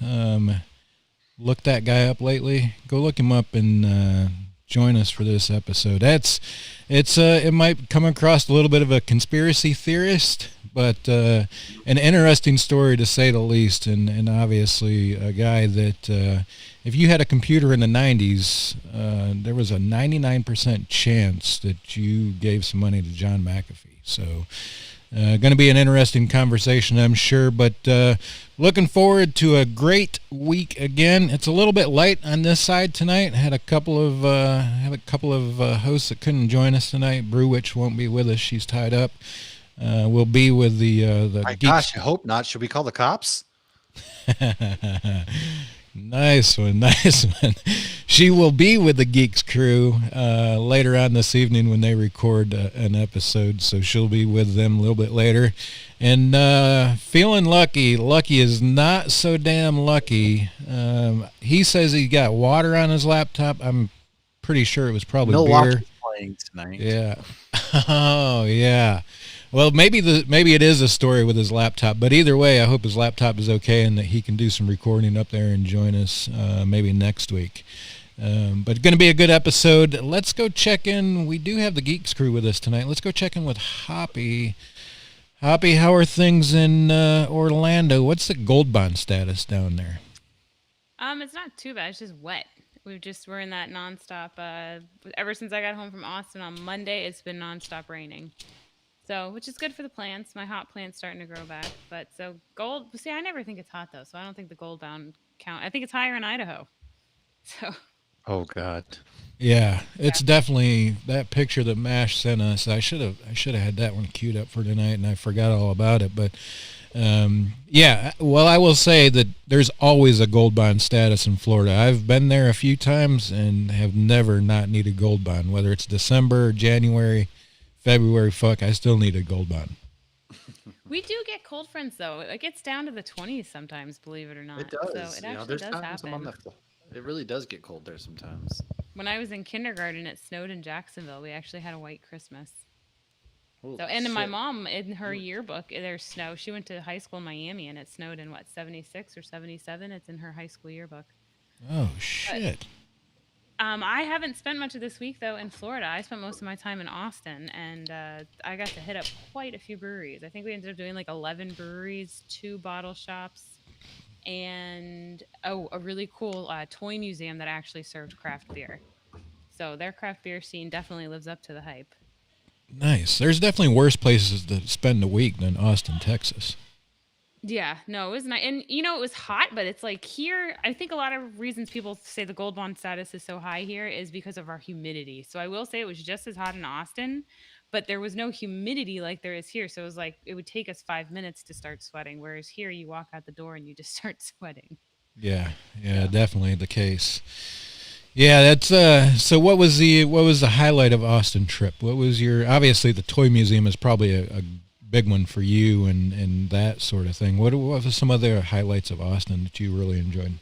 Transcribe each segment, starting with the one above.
looked that guy up lately, go look him up and join us for this episode. It might come across a little bit of a conspiracy theorist, but an interesting story to say the least, and obviously a guy that if you had a computer in the 90s, there was a 99% chance that you gave some money to John McAfee. So going to be an interesting conversation, I'm sure, but looking forward to a great week again. It's a little bit light on this side tonight. Had a couple of hosts that couldn't join us tonight. Brewwitch won't be with us; she's tied up. We'll be with the My geeks. gosh, I hope not. Should we call the cops? Nice one, nice one. She will be with the Geeks crew later on this evening when they record an episode, so she'll be with them a little bit later. And feeling lucky. Lucky is not so damn lucky. He says he got water on his laptop. I'm pretty sure it was probably beer. Milwaukee's playing tonight. Yeah. Oh yeah. Well, maybe it is a story with his laptop, but either way, I hope his laptop is okay and that he can do some recording up there and join us maybe next week. But going to be a good episode. Let's go check in. We do have the Geeks crew with us tonight. Let's go check in with Hoppy. Hoppy, how are things in Orlando? What's the gold bond status down there? It's not too bad. It's just wet. We're in that nonstop. Ever since I got home from Austin on Monday, it's been nonstop raining. So, which is good for the plants. My hot plant's starting to grow back. But so gold. See, I never think it's hot though, so I don't think the gold bound count. I think it's higher in Idaho. So Oh God. Yeah, yeah. it's definitely that picture that Mash sent us. I should have had that one queued up for tonight, and I forgot all about it. But yeah, well, I will say that there's always a gold bond status in Florida. I've been there a few times and have never not needed gold bond, whether it's December, January, February. Fuck, I still need a gold bond. We do get cold fronts though. It gets down to the 20s sometimes, believe it or It not. So does. it You know, actually there's does times I'm on happen. the. It really does get cold there sometimes. When I was in kindergarten, it snowed in Jacksonville. We actually had a white Christmas. Holy So, and then my shit. mom, in her yearbook, there's snow. She went to high school in Miami, and it snowed in what 76 or 77. It's in her high school yearbook. Oh But shit. I haven't spent much of this week though in Florida. I spent most of my time in Austin, and I got to hit up quite a few breweries. I think we ended up doing like 11 breweries, two bottle shops, and a really cool toy museum that actually served craft beer. So their craft beer scene definitely lives up to the hype. Nice. There's definitely worse places to spend a week than Austin, Texas. Yeah, no, it was nice. And it was hot, but it's like here, I think a lot of reasons people say the gold bond status is so high here is because of our humidity. So I will say it was just as hot in Austin, but there was no humidity like there is here. So it was like it would take us 5 minutes to start sweating, whereas here you walk out the door and you just start sweating. Yeah, yeah, Yeah. definitely the case. Yeah, that's so what was the highlight of Austin trip? What was your obviously the toy museum is probably a big one for you and that sort of thing. What was some other highlights of Austin that you really enjoyed?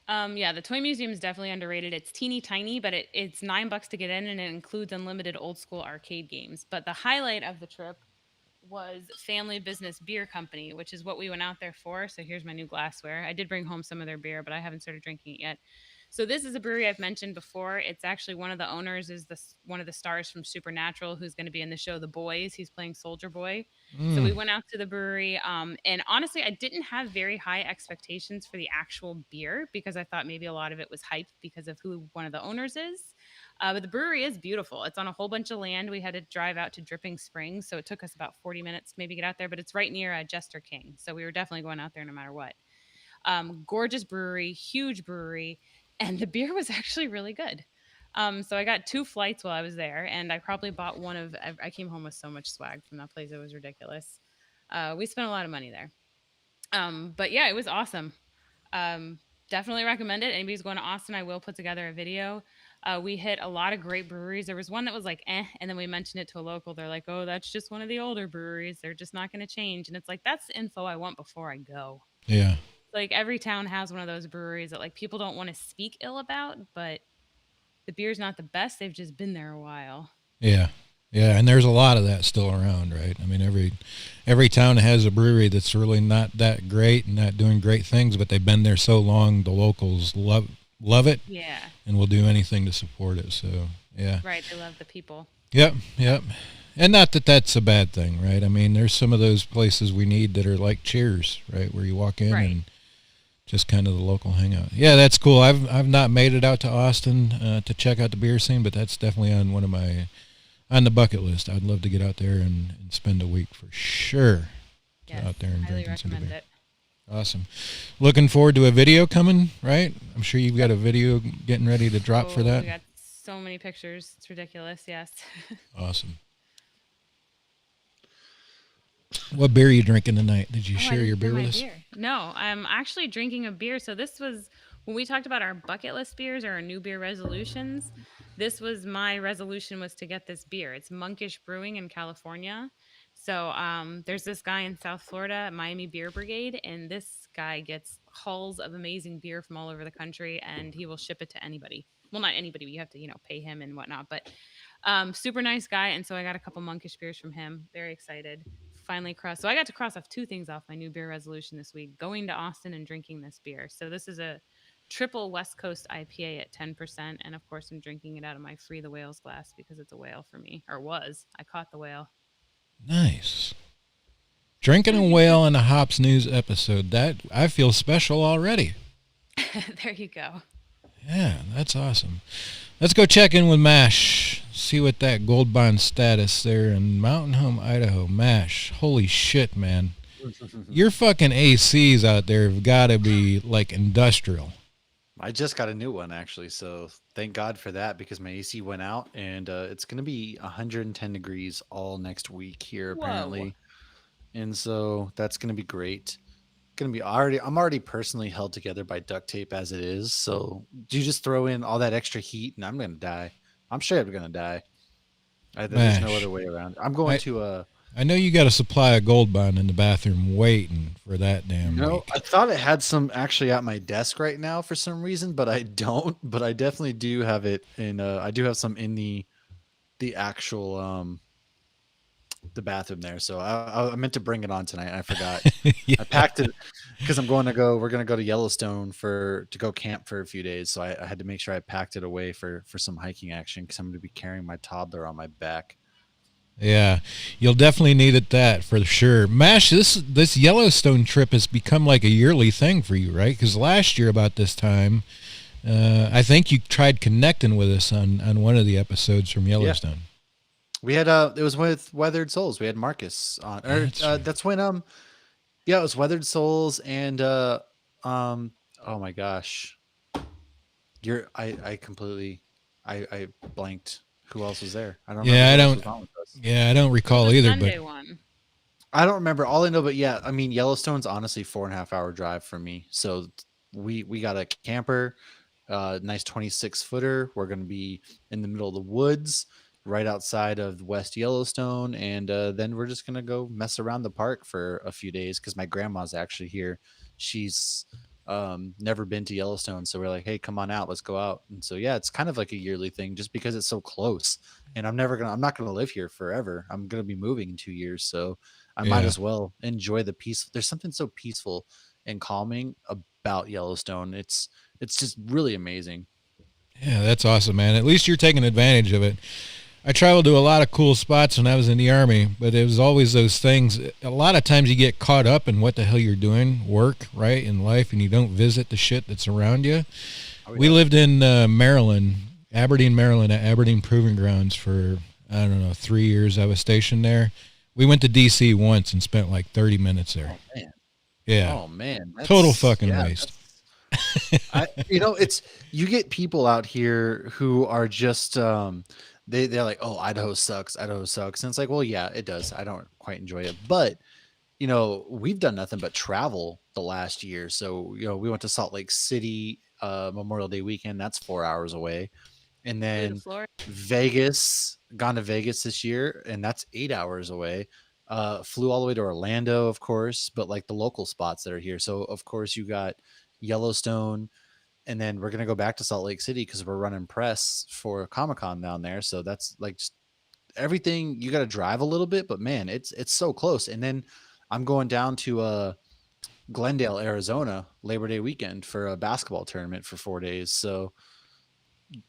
Yeah, the toy museum is definitely underrated. It's teeny tiny, but it's $9 to get in, and it includes unlimited old school arcade games. But the highlight of the trip was Family Business Beer Company, which is what we went out there for. So here's my new glassware. I did bring home some of their beer, but I haven't started drinking it yet. So this is a brewery I've mentioned before. It's actually one of the owners is one of the stars from Supernatural, who's going to be in the show The Boys. He's playing Soldier Boy. So we Mm, went out to the brewery, and honestly, I didn't have very high expectations for the actual beer because I thought maybe a lot of it was hype because of who one of the owners is. But the brewery is beautiful. It's on a whole bunch of land. We had to drive out to Dripping Springs, so it took us about 40 minutes to maybe get out there. But it's right near Jester King, so we were definitely going out there no matter what. Gorgeous brewery, huge brewery, and the beer was actually really good. So I got two flights while I was there, and I probably bought one of. I came home with so much swag from that place; it was ridiculous. We spent a lot of money there. But yeah, it was awesome. Um, Definitely recommend it. Anybody's going to Austin, I will put together a video. We hit a lot of great breweries. There was one that was like, and then we mentioned it to a local. They're like, oh, that's just one of the older breweries. They're just not going to change. And it's like, that's the info I want before I go. yeah, Like every town has one of those breweries that like people don't want to speak ill about, but the beer's not the best. They've just been there a while. yeah. Yeah, and there's a lot of that still around, right? I mean, every town has a brewery that's really not that great and not doing great things, but they've been there so long, the locals love it Yeah. and will do anything to support it. So, yeah. Right. They love the people. Yep, yep. And not that that's a bad thing, right? I mean, there's some of those places we need that are like Cheers, right, where you walk in Right. and just kind of the local hangout. Yeah, that's cool. I've not made it out to Austin to check out the beer scene, but that's definitely on one of my on the bucket list. I'd love to get out there and spend a week for sure. Yes. Out there and Highly drinking some recommend beer. it. Awesome. Looking forward to a video coming, right? I'm sure you've got a video getting ready to drop for Oh, that. we got so many pictures. It's ridiculous. Yes. Awesome. What beer are you drinking tonight? Did you Oh, I share didn't your share beer my with us? beer. No, I'm actually drinking a beer. So this was when we talked about our bucket list beers or our new beer resolutions. This was my resolution was to get this beer. It's Monkish Brewing in California. So there's this guy in South Florida, Miami Beer Brigade, and this guy gets hauls of amazing beer from all over the country, and he will ship it to anybody. Well, not anybody. But you have to, pay him and whatnot. But super nice guy, and so I got a couple monkish beers from him. Very excited. Finally crossed. So I got to cross off two things off my new beer resolution this week: going to Austin and drinking this beer. So this is a triple West Coast IPA at 10%, and of course I'm drinking it out of my Free the Whales glass because it's a whale for me, or was. I caught the whale. Nice. Drinking a whale in a Hops News episode. That I feel special already. There you go. Yeah, that's awesome. Let's go check in with MASH. See what that gold bond status there in Mountain Home, Idaho. MASH. Holy shit, man. Your fucking ACs out there have got to be like industrial. I just got a new one actually, so thank God for that because my AC went out and it's going to be 110 degrees all next week here Whoa. apparently. And so that's going to be great. Going to be already I'm already personally held together by duct tape as it is. So you just throw in all that extra heat and I'm going to die. I'm straight up going to die. There's no MASH. other way around. I'm going I, to I know you got a supply of gold bond in the bathroom waiting for that damn no, week. I thought it had some actually at my desk right now for some reason, but I don't. But I definitely do have it in. I do have some in the actual the bathroom there. So I meant to bring it on tonight. And I forgot. Yeah. I packed it because I'm going to go. We're going to go to Yellowstone to go camp for a few days. So I had to make sure I packed it away for some hiking action because I'm going to be carrying my toddler on my back. Yeah, you'll definitely need it that for sure. MASH, this Yellowstone trip has become like a yearly thing for you, right? Because last year about this time, I think you tried connecting with us on one of the episodes from Yellowstone. We had it was with Weathered Souls. We had Marcus on. That's when yeah, it was Weathered Souls and oh my gosh. I completely I blanked. Who else was there? I don't remember Yeah, I who else don't. was on with us. Yeah, I don't It was recall the either. But Sunday one. I don't remember. All I know, but yeah, I mean Yellowstone's honestly 4.5 hour drive for me. So we got a camper, nice 26-footer. We're gonna be in the middle of the woods, right outside of West Yellowstone, and then we're just gonna go mess around the park for a few days because my grandma's actually here. She's never been to Yellowstone, so we're like, hey, come on out, let's go out. And so yeah, it's kind of like a yearly thing just because it's so close. And I'm not gonna live here forever. I'm gonna be moving in 2 years, so I might yeah, as well enjoy the peace. There's something so peaceful and calming about Yellowstone. It's just really amazing. yeah, that's awesome, man. At least you're taking advantage of it. I traveled to a lot of cool spots when I was in the Army, but it was always those things. A lot of times you get caught up in what the hell you're doing, work, right, in life, and you don't visit the shit that's around you. Oh, We yeah. lived in Maryland, Aberdeen, Maryland, at Aberdeen Proving Grounds for, I don't know, 3 years I was stationed there. We went to D.C. once and spent like 30 minutes there. Oh man. Yeah. Oh man. Total fucking waste. It's you get people out here who are just they're like, oh, Idaho sucks, Idaho sucks. And it's like, well, yeah, it does. I don't quite enjoy it. But we've done nothing but travel the last year. So, we went to Salt Lake City Memorial Day weekend. That's 4 hours away. And Flew to then Florida. Gone to Vegas this year, and that's 8 hours away. Flew all the way to Orlando, of course, but like the local spots that are here. So, of course, you got Yellowstone, and then we're gonna go back to Salt Lake City because we're running press for Comic Con down there. So that's like just everything you got to drive a little bit, but man, it's so close. And then I'm going down to Glendale, Arizona, Labor Day weekend for a basketball tournament for 4 days. So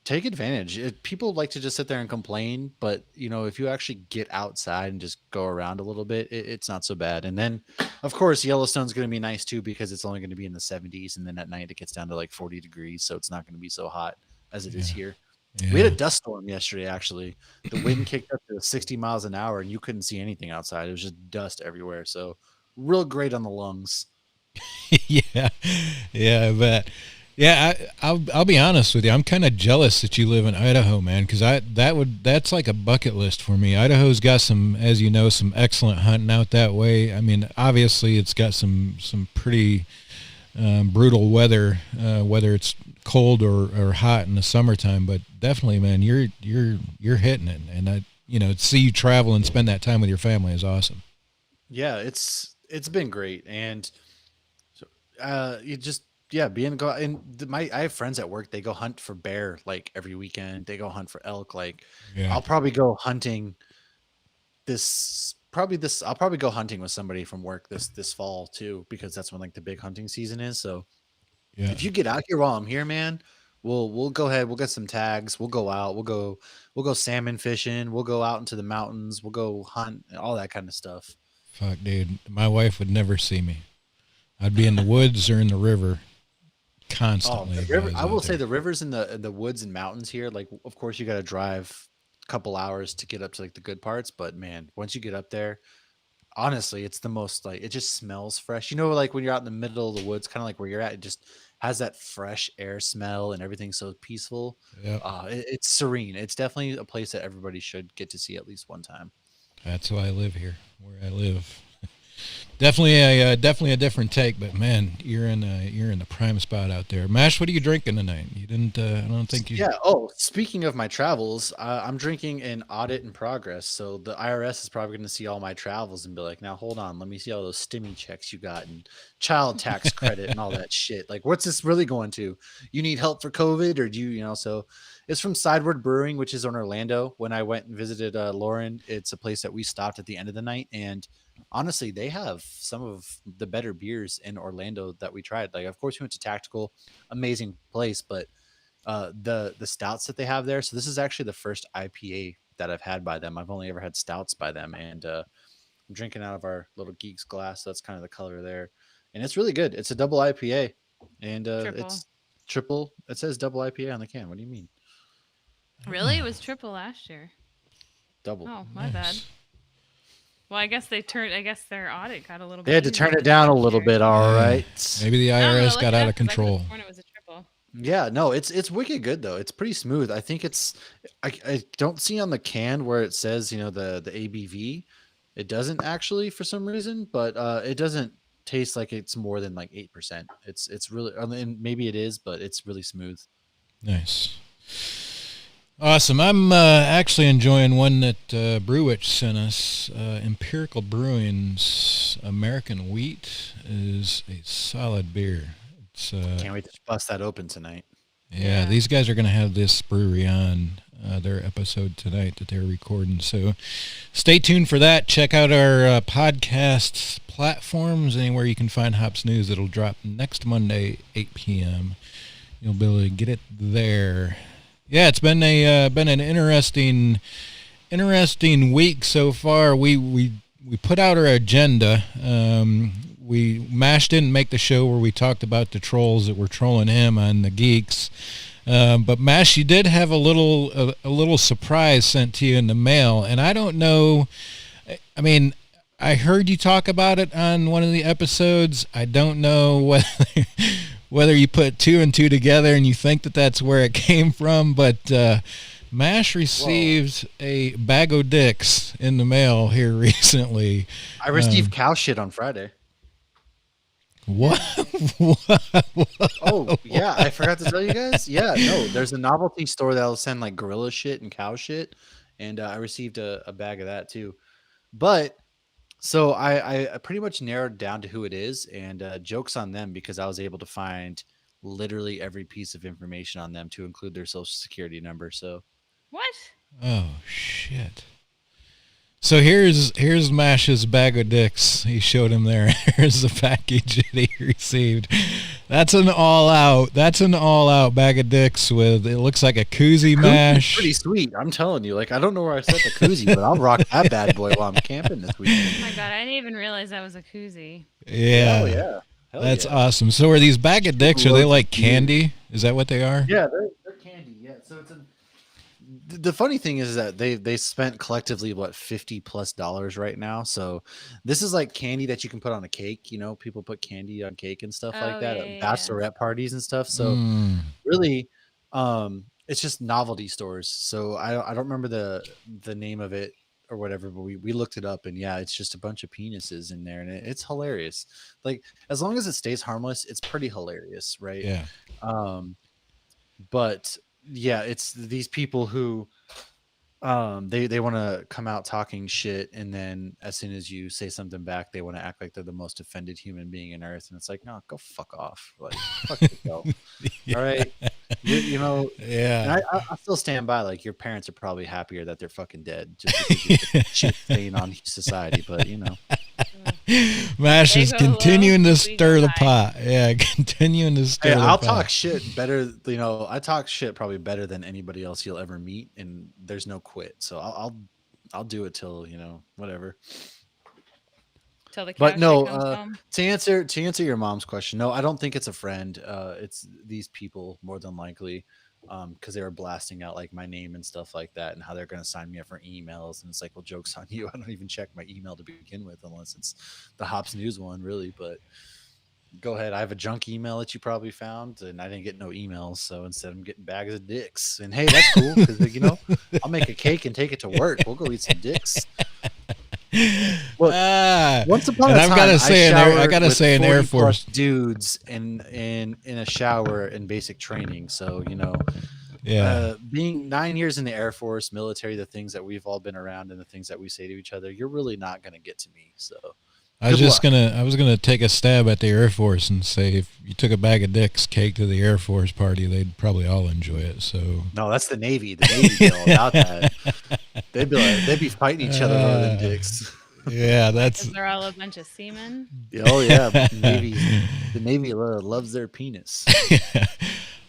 take advantage. People like to just sit there and complain, but if you actually get outside and just go around a little bit, it's not so bad. And then, of course, Yellowstone's going to be nice too because it's only going to be in the 70s, and then at night it gets down to like 40 degrees, so it's not going to be so hot as it is here. We had a dust storm yesterday. Actually, the wind kicked up to 60 miles an hour, and you couldn't see anything outside. It was just dust everywhere. So, real great on the lungs. Yeah, I bet. Yeah, I'll be honest with you. I'm kind of jealous that you live in Idaho, man, because that's like a bucket list for me. Idaho's got some, as you know, some excellent hunting out that way. I mean, obviously, it's got some pretty brutal weather, whether it's cold or hot in the summertime. But definitely, man, you're hitting it, and to see you travel and spend that time with your family is awesome. Yeah, it's been great, and you just being go and I have friends at work. They go hunt for bear like every weekend. They go hunt for elk. Like I'll probably go hunting I'll probably go hunting with somebody from work this fall too, because that's when like the big hunting season is. So if you get out here while I'm here, man, we'll go ahead. We'll get some tags. We'll go out. We'll go salmon fishing. We'll go out into the mountains. We'll go hunt, all that kind of stuff. Fuck, dude, my wife would never see me. I'd be in the woods or in the river constantly. The river, I will say the rivers in the woods and mountains here, like of course you got to drive a couple hours to get up to like the good parts, but man, once you get up there, honestly, it's the most like, it just smells fresh. Like when you're out in the middle of the woods, kind of like where you're at, it just has that fresh air smell and everything's so peaceful. Yep. It's serene. It's definitely a place that everybody should get to see at least one time. That's why I live here, where I live. Definitely a different take, but man, you're in the prime spot out there. Mash, what are you drinking tonight? You didn't? I don't think you. Yeah. Oh, speaking of my travels, I'm drinking an audit in progress. So the IRS is probably going to see all my travels and be like, "Now hold on, let me see all those stimmy checks you got and child tax credit and all that shit. Like, what's this really going to? You need help for COVID, or do you? So it's from Sideward Brewing, which is in Orlando. When I went and visited Lauren, it's a place that we stopped at the end of the night, and honestly, they have some of the better beers in Orlando that we tried. Like, of course, we went to Tactical, amazing place, but the stouts that they have there. So this is actually the first IPA that I've had by them. I've only ever had stouts by them, and I'm drinking out of our little Geeks glass. So that's kind of the color there, and it's really good. It's a double IPA, and it's triple. It says double IPA on the can. What do you mean? Really, it was triple last year. Double. Oh, my bad. Well, I guess their audit got a little bit. They had to turn it down a little bit. All right. Maybe the IRS got out of control. It was a triple. Yeah, no, it's wicked good though. It's pretty smooth. I think I don't see on the can where it says, the ABV. It doesn't actually for some reason, but it doesn't taste like it's more than like 8%. It's really, and maybe it is, but it's really smooth. Nice. Awesome. I'm actually enjoying one that Brewitch sent us. Empirical Brewing's American Wheat is a solid beer. It's can't wait to bust that open tonight. Yeah, these guys are going to have this brewery on their episode tonight that they're recording. So stay tuned for that. Check out our podcast platforms. Anywhere you can find Hops News, it'll drop next Monday, 8 p.m. You'll be able to get it there. Yeah, it's been an interesting week so far. We put out our agenda. Mash didn't make the show where we talked about the trolls that were trolling him on the Geeks. But Mash, you did have a little surprise sent to you in the mail, and I don't know. I mean, I heard you talk about it on one of the episodes. I don't know whether you put two and two together and you think that that's where it came from, but Mash received a bag of dicks in the mail here recently. I received cow shit on Friday. What? Oh, yeah, I forgot to tell you guys. Yeah, no, there's a novelty store that'll send like gorilla shit and cow shit, and I received a bag of that too. But so I pretty much narrowed down to who it is, and joke's on them because I was able to find literally every piece of information on them to include their social security number. So what? Oh shit! So here's Mash's bag of dicks. He showed him there. Here's the package that he received. That's an all out bag of dicks with, it looks like a koozie, Mash. Pretty sweet. I'm telling you. Like, I don't know where I set the koozie, but I'll rock that bad boy while I'm camping this weekend. Oh my god, I didn't even realize that was a koozie. Yeah. Hell yeah. Hell That's yeah. awesome. So are these bag of dicks, are they like candy? Is that what they are? Yeah, they're candy. Yeah. So it's the funny thing is that they spent collectively what $50+ right now. So this is like candy that you can put on a cake. You know, people put candy on cake and stuff like that at bachelorette parties and stuff. So really, it's just novelty stores. So I don't remember the name of it or whatever, but we looked it up, and yeah, it's just a bunch of penises in there, and it's hilarious. Like, as long as it stays harmless, it's pretty hilarious, right? Yeah. But yeah, it's these people who they want to come out talking shit, and then as soon as you say something back, they want to act like they're the most offended human being in earth, and it's like, no, go fuck off. Like, fuck yourself. Yeah. All right. You know, Yeah. and I still stand by, like, your parents are probably happier that they're fucking dead just because you put shit stain on society, but you know. Mash They is go continuing low, to we stir go the high. pot. Yeah, continuing to stir Hey, the I'll pot. talk shit better. You know, I talk shit probably better than anybody else you'll ever meet, and there's no quit. So I'll do it till, you know, whatever. Till the But cow no, shit comes home. to answer your mom's question, no, I don't think it's a friend. It's these people more than likely, because they were blasting out like my name and stuff like that, and how they're going to sign me up for emails. And it's like, well, joke's on you. I don't even check my email to begin with, unless it's the Hops News one, really. But go ahead. I have a junk email that you probably found, and I didn't get no emails. So instead, I'm getting bags of dicks. And hey, that's cool, because, you know, I'll make a cake and take it to work. We'll go eat some dicks. Look, once upon a time, I gotta say, in Air 40+ Force, dudes in a shower in basic training. So, you know, yeah. being 9 years in the Air Force, military, the things that we've all been around and the things that we say to each other, you're really not going to get to me. So I was good luck. gonna take a stab at the Air Force and say, if you took a bag of dicks cake to the Air Force party, they'd probably all enjoy it. So No, that's the Navy. The Navy be all about that. They'd be fighting each other over them dicks. Yeah, that's. Because they're all a bunch of seamen. Oh yeah, the Navy loves their penis.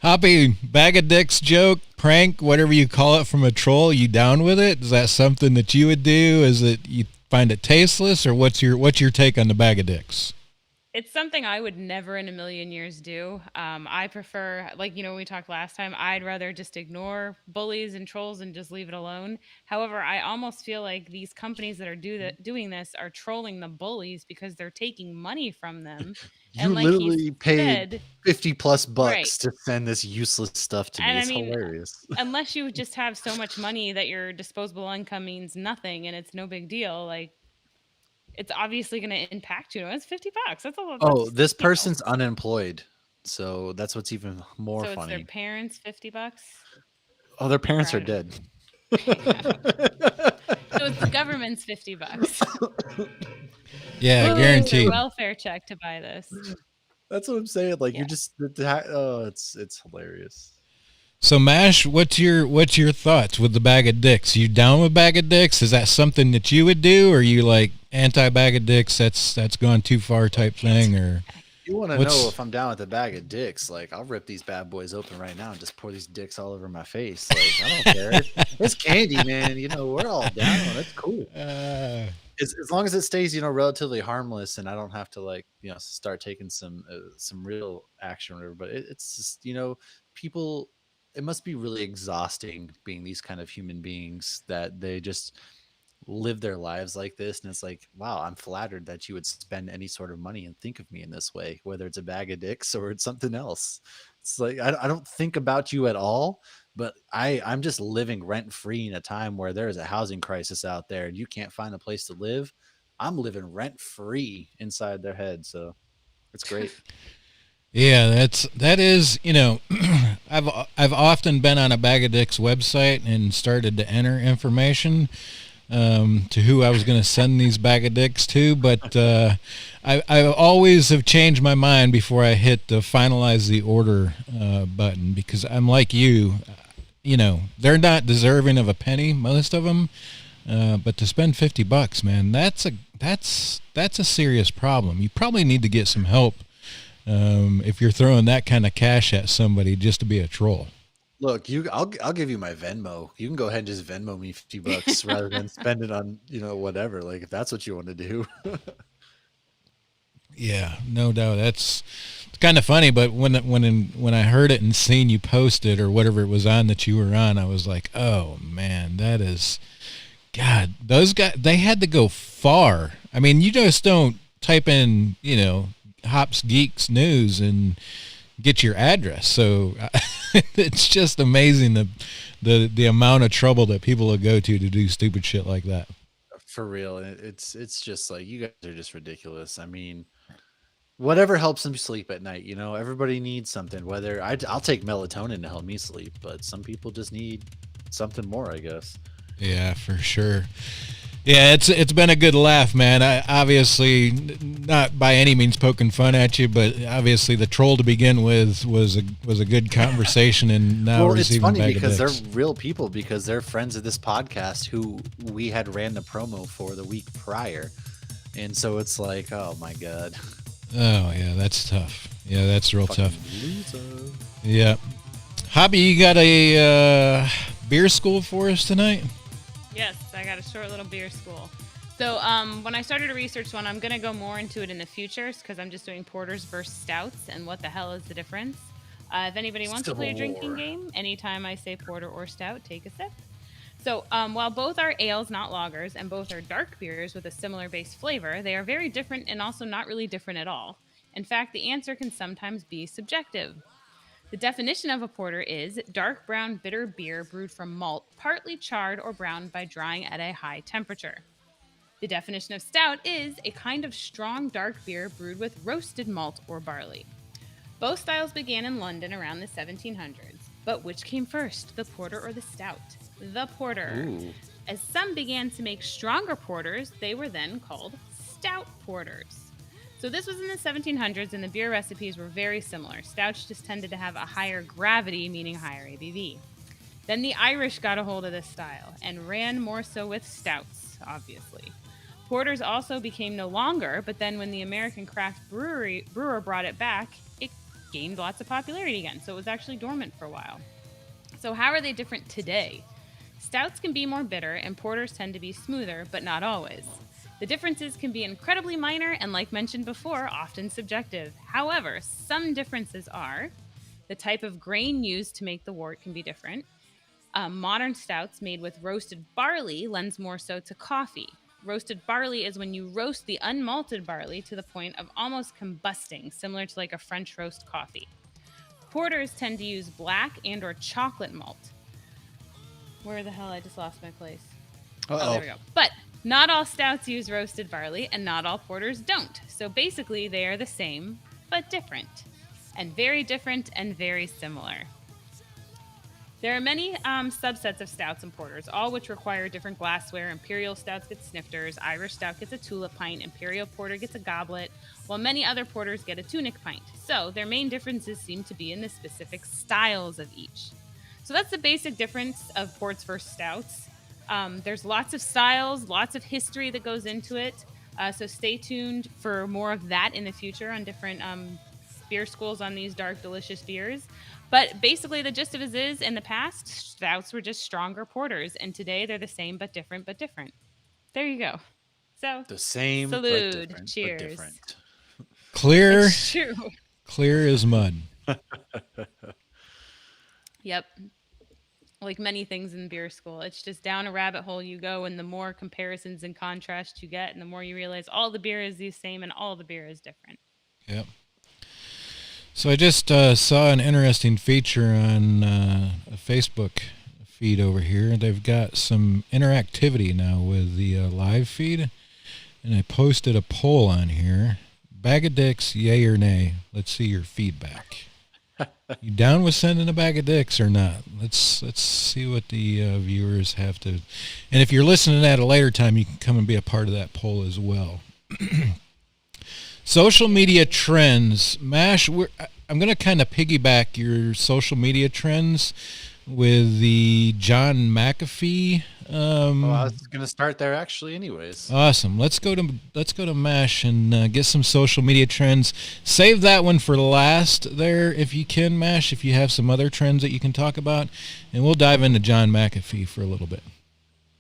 Hoppy, bag of dicks joke, prank, whatever you call it, from a troll. You down with it? Is that something that you would do? Is it, you find it tasteless, or what's your take on the bag of dicks? It's something I would never in a million years do. I prefer, like, you know, we talked last time, I'd rather just ignore bullies and trolls and just leave it alone. However, I almost feel like these companies that are doing this are trolling the bullies because they're taking money from them. You And like he literally paid said, $50+ right. to send this useless stuff to me. And I It's mean, hilarious. unless you just have so much money that your disposable income means nothing and it's no big deal, like, it's obviously going to impact you. It's $50. That's a lot. Oh, That's, this you know. person's unemployed, so that's what's even more So it's funny. their parents $50. Oh, their parents are Right. dead. So it's the government's $50. Yeah, Their guaranteed. welfare check to buy this. That's what I'm saying. Like, Yeah. you're just it's hilarious. So Mash, what's your thoughts with the bag of dicks? You down with bag of dicks? Is that something that you would do, or are you like anti bag of dicks? That's gone too far type thing, or You want to know if I'm down with a bag of dicks? Like, I'll rip these bad boys open right now and just pour these dicks all over my face. Like, I don't care. It's candy, man. You know, we're all down. That's cool. As long as it stays, you know, relatively harmless, and I don't have to, like, you know, start taking some real action or whatever. But it's just, you know, people. It must be really exhausting being these kind of human beings that they just live their lives like this. And it's like, wow, I'm flattered that you would spend any sort of money and think of me in this way, whether it's a bag of dicks or it's something else. It's like, I don't think about you at all, but I'm just living rent free in a time where there is a housing crisis out there and you can't find a place to live. I'm living rent free inside their head. So it's great. Yeah, that is, you know, I've often been on a Bag of Dicks website and started to enter information to who I was going to send these Bag of Dicks to, but I always have changed my mind before I hit the finalize the order button, because I'm like you know, they're not deserving of a penny, most of them. But to spend $50, man, that's a serious problem. You probably need to get some help if you're throwing that kind of cash at somebody just to be a troll. Look, I'll give you my Venmo. You can go ahead and just Venmo me $50 rather than spend it on, whatever. Like, if that's what you want to do. Yeah, no doubt. It's kind of funny, but when I heard it and seen you post it or whatever it was on that you were on, I was like, oh man, that is, God, those guys, they had to go far. I mean, you just don't type in, Hops Geeks News and get your address. So it's just amazing the amount of trouble that people will go to do stupid shit like that. For real. It's just like, you guys are just ridiculous. I mean, whatever helps them sleep at night, everybody needs something. Whether I'll take melatonin to help me sleep, but some people just need something more, I guess. Yeah, for sure. Yeah, it's been a good laugh, man. I obviously not by any means poking fun at you, but obviously the troll to begin with was a good conversation, and now well, it's funny because they're real people, because they're friends of this podcast who we had ran the promo for the week prior, and so it's like, oh my god. Oh yeah, that's tough. Yeah, that's real Fucking tough. loser. Yeah, Hobby, you got a beer school for us tonight? Yes, I got a short little beer school. So when I started to research one, I'm going to go more into it in the future because I'm just doing porters versus stouts and what the hell is the difference. If anybody wants to play a drinking game, anytime I say porter or stout, take a sip. So while both are ales, not lagers, and both are dark beers with a similar base flavor, they are very different and also not really different at all. In fact, the answer can sometimes be subjective. The definition of a porter is dark brown bitter beer brewed from malt, partly charred or browned by drying at a high temperature. The definition of stout is a kind of strong dark beer brewed with roasted malt or barley. Both styles began in London around the 1700s, but which came first, the porter or the stout? The porter. Ooh. As some began to make stronger porters, they were then called stout porters. So this was in the 1700s, and the beer recipes were very similar. Stouts just tended to have a higher gravity, meaning higher ABV. Then the Irish got a hold of this style and ran more so with stouts, obviously. Porters also became no longer, but then when the American craft brewer brought it back, it gained lots of popularity again, so it was actually dormant for a while. So how are they different today? Stouts can be more bitter, and porters tend to be smoother, but not always. The differences can be incredibly minor and, like mentioned before, often subjective. However, some differences are the type of grain used to make the wort can be different. Modern stouts made with roasted barley lends more so to coffee. Roasted barley is when you roast the unmalted barley to the point of almost combusting, similar to like a French roast coffee. Porters tend to use black and or chocolate malt. Where the hell? I just lost my place. Oh, there we go. But not all stouts use roasted barley, and not all porters don't. So basically, they are the same, but different. And very different and very similar. There are many subsets of stouts and porters, all which require different glassware. Imperial stouts get snifters, Irish stout gets a tulip pint, Imperial porter gets a goblet, while many other porters get a tunic pint. So their main differences seem to be in the specific styles of each. So that's the basic difference of ports versus stouts. There's lots of styles, lots of history that goes into it. So stay tuned for more of that in the future on different beer schools on these dark, delicious beers. But basically the gist of it is, in the past, stouts were just stronger porters. And today they're the same but different but different. There you go. So the same, salute, but different, cheers. But different. Clear. It's true. Clear as mud. Yep. Like many things in beer school, it's just down a rabbit hole you go, and the more comparisons and contrast you get, and the more you realize all the beer is the same and all the beer is different. Yep. So I just saw an interesting feature on a Facebook feed over here. They've got some interactivity now with the live feed, and I posted a poll on here. Bag of dicks, yay or nay? Let's see your feedback. You down with sending a bag of dicks or not? Let's see what the viewers have to. And if you're listening at a later time, you can come and be a part of that poll as well. Social media trends. Mash, I'm going to kind of piggyback your social media trends with the John McAfee I was gonna start there actually, anyways. Awesome. Let's go to MASH and get some social media trends. Save that one for last there, if you can, MASH. If you have some other trends that you can talk about, and we'll dive into John McAfee for a little bit.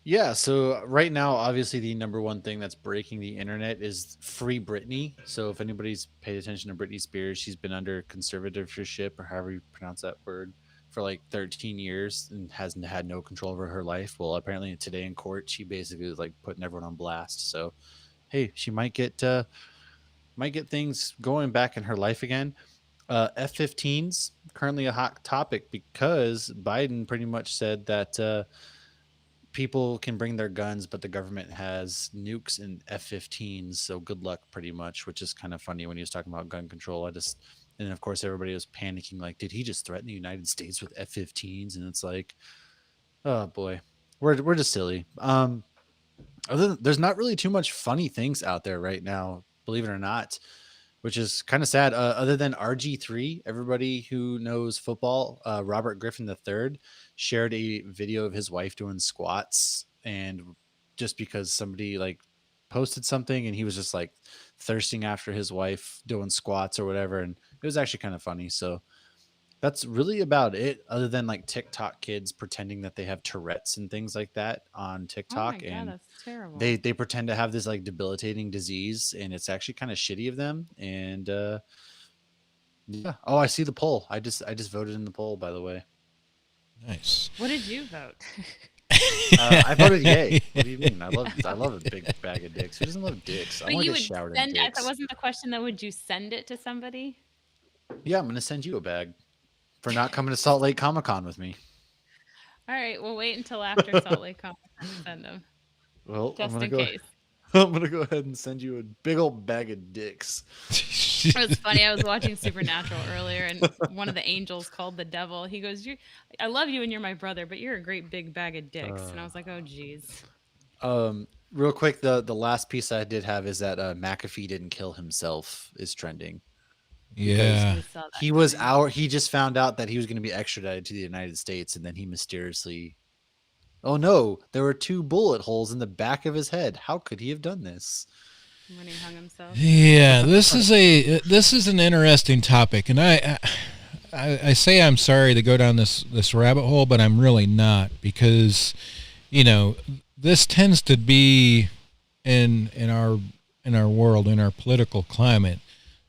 Yeah, so right now, obviously, the number one thing that's breaking the internet is Free Britney. So if anybody's paid attention to Britney Spears, she's been under conservatorship, or however you pronounce that word, for like 13 years and hasn't had no control over her life. Well, apparently today in court, she basically is like putting everyone on blast. So, hey, she might get things going back in her life again. F-15s currently a hot topic because Biden pretty much said that people can bring their guns, but the government has nukes and F-15s. So good luck, pretty much, which is kind of funny when he was talking about gun control. And of course, everybody was panicking, like, did he just threaten the United States with F-15s? And it's like, oh boy, we're just silly. There's not really too much funny things out there right now, believe it or not, which is kind of sad. Other than RG3, everybody who knows football, Robert Griffin III shared a video of his wife doing squats, and just because somebody like posted something and he was just like thirsting after his wife doing squats or whatever, and it was actually kind of funny. So that's really about it, other than like TikTok kids pretending that they have Tourette's and things like that on Oh my TikTok. god, And that's terrible. they pretend to have this like debilitating disease, and it's actually kind of shitty of them. And yeah. Oh, I see the poll. I just voted in the poll, by the way. Nice. What did you vote? I voted yay. What do you mean? I love a big bag of dicks. Who doesn't love dicks? I But want you to get would showered in send. dicks. That wasn't the question though. Would you send it to somebody? Yeah, I'm gonna send you a bag for not coming to Salt Lake Comic Con with me. All right, we'll wait until after Salt Lake Comic Con to send them, Well, just in go. case. I'm gonna go ahead and send you a big old bag of dicks. It was funny. I was watching Supernatural earlier, and one of the angels called the devil. He goes, I love you and you're my brother, but you're a great big bag of dicks." And I was like, "Oh, geez." Real quick, the last piece I did have is that McAfee didn't kill himself is trending. Yeah. We saw that He was coming. he just found out that he was going to be extradited to the United States, and then he mysteriously, oh no, there were 2 bullet holes in the back of his head. How could he have done this? When he hung himself. Yeah, this is an interesting topic, and I say I'm sorry to go down this rabbit hole, but I'm really not, because this tends to be in our world, in our political climate.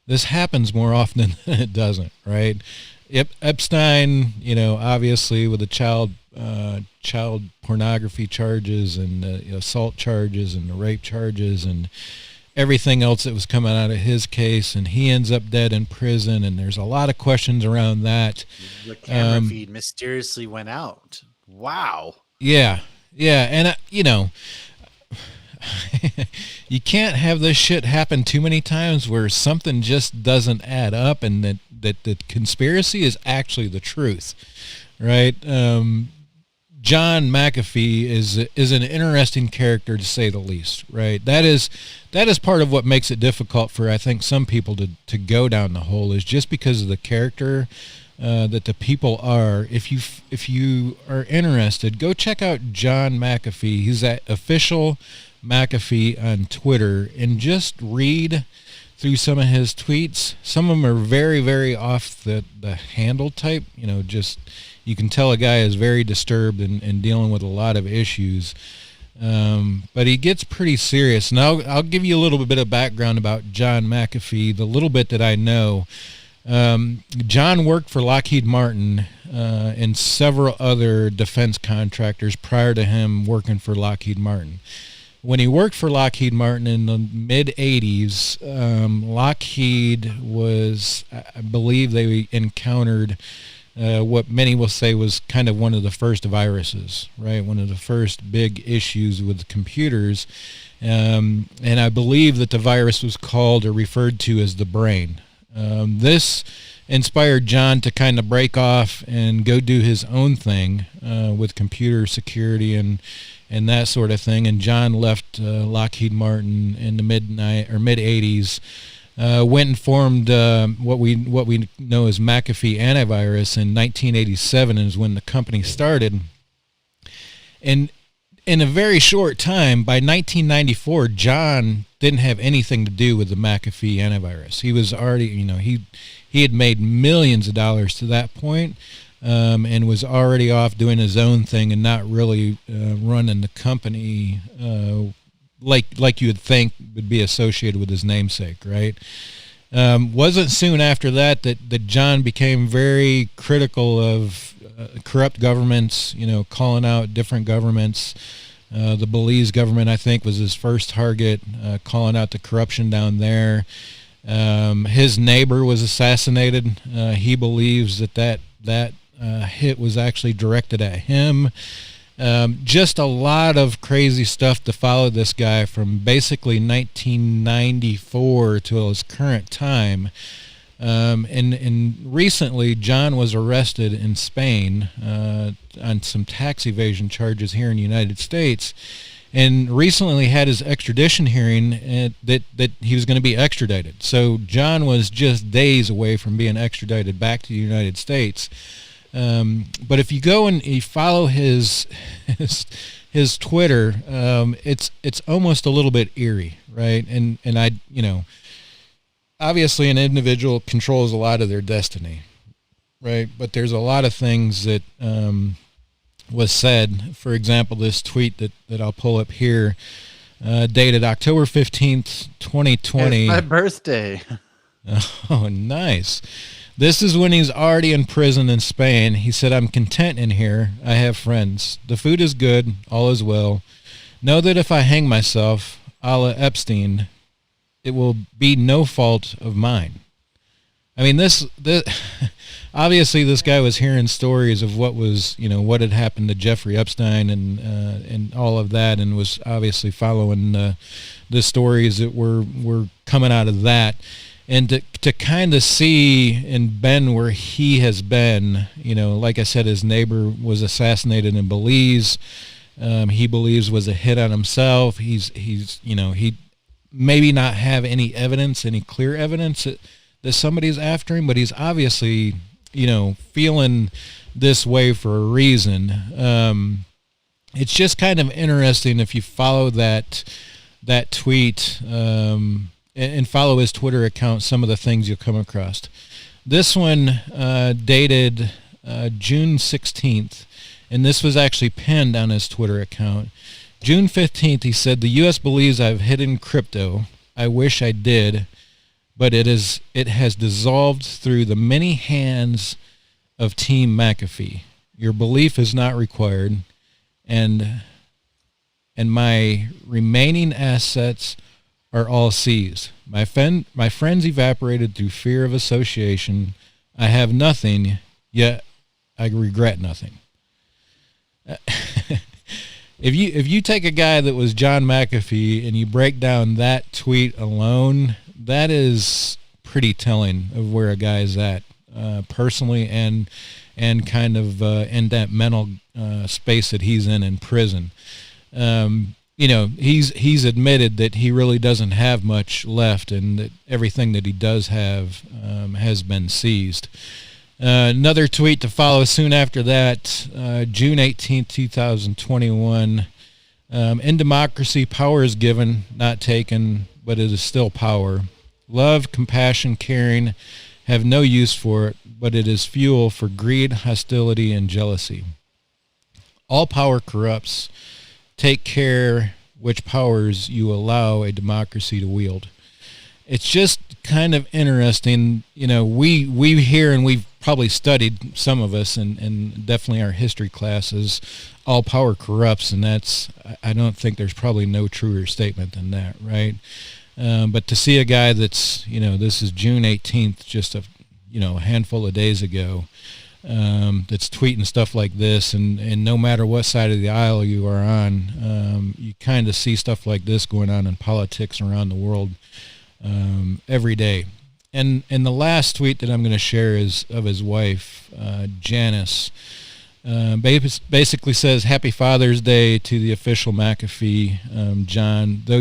This happens more often than it doesn't, right? Epstein, obviously with the child pornography charges and the assault charges and the rape charges and everything else that was coming out of his case, and he ends up dead in prison, and there's a lot of questions around that. The camera feed mysteriously went out. Wow. Yeah, and you can't have this shit happen too many times where something just doesn't add up, and that the conspiracy is actually the truth, right? John McAfee is an interesting character, to say the least, right? That is part of what makes it difficult for, I think, some people to go down the hole, is just because of the character that the people are. If you are interested, go check out John McAfee. He's at official McAfee on Twitter, and just read through some of his tweets. Some of them are very, very off the handle type. Just you can tell a guy is very disturbed and dealing with a lot of issues. But he gets pretty serious. And I'll give you a little bit of background about John McAfee, the little bit that I know. John worked for Lockheed Martin and several other defense contractors prior to him working for Lockheed Martin. When he worked for Lockheed Martin in the mid-'80s, Lockheed was, I believe they encountered what many will say was kind of one of the first viruses, right? One of the first big issues with computers. And I believe that the virus was called or referred to as the brain. This inspired John to kind of break off and go do his own thing with computer security and that sort of thing. And John left Lockheed Martin in the mid-'80s. Went and formed what we know as McAfee Antivirus in 1987, is when the company started. And in a very short time, by 1994, John didn't have anything to do with the McAfee antivirus. He was already, he had made millions of dollars to that point, and was already off doing his own thing and not really running the company like you would think would be associated with his namesake, right? Wasn't soon after that John became very critical of corrupt governments, calling out different governments. The Belize government, I think, was his first target, calling out the corruption down there. His neighbor was assassinated. He believes that hit was actually directed at him. Just a lot of crazy stuff to follow this guy from basically 1994 to his current time. And recently, John was arrested in Spain on some tax evasion charges here in the United States, and recently had his extradition hearing that he was going to be extradited. So John was just days away from being extradited back to the United States. But if you go and you follow his Twitter, it's almost a little bit eerie, right? And I, obviously an individual controls a lot of their destiny, right? But there's a lot of things that was said. For example, this tweet that I'll pull up here, dated October 15th, 2020. It's my birthday. Oh, nice. This is when he's already in prison in Spain. He said, "I'm content in here. I have friends. The food is good. All is well. Know that if I hang myself, a la Epstein, it will be no fault of mine." I mean, this obviously this guy was hearing stories of what was, what had happened to Jeffrey Epstein and all of that, and was obviously following the stories that were coming out of that. And to kind of see and been where he has been, like I said, his neighbor was assassinated in Belize. He believes was a hit on himself. He maybe not have any clear evidence that somebody's after him, but he's obviously, feeling this way for a reason. It's just kind of interesting if you follow that tweet, and follow his Twitter account, some of the things you'll come across. This one dated June 16th, and this was actually pinned on his Twitter account. June 15th, he said, "The U.S. believes I've hidden crypto. I wish I did, but it has dissolved through the many hands of Team McAfee. Your belief is not required, and my remaining assets are all seized. My friends evaporated through fear of association. I have nothing, yet I regret nothing." If you take a guy that was John McAfee and you break down that tweet alone, that is pretty telling of where a guy is at, personally, and kind of in that mental space that he's in prison. He's admitted that he really doesn't have much left, and that everything that he does have has been seized. Another tweet to follow soon after that, June 18th, 2021. In democracy, power is given, not taken, but it is still power. Love, compassion, caring have no use for it, but it is fuel for greed, hostility, and jealousy. All power corrupts. Take care which powers you allow a democracy to wield. It's just kind of interesting. We hear, and we've probably studied, some of us, and definitely our history classes, all power corrupts, and I don't think there's probably no truer statement than that, right? But to see a guy that's, this is June 18th, just a handful of days ago, that's tweeting stuff like this, and no matter what side of the aisle you are on, you kind of see stuff like this going on in politics around the world every day. And the last tweet that I'm going to share is of his wife, Janice. Basically says, "Happy Father's Day to the official McAfee, John. Though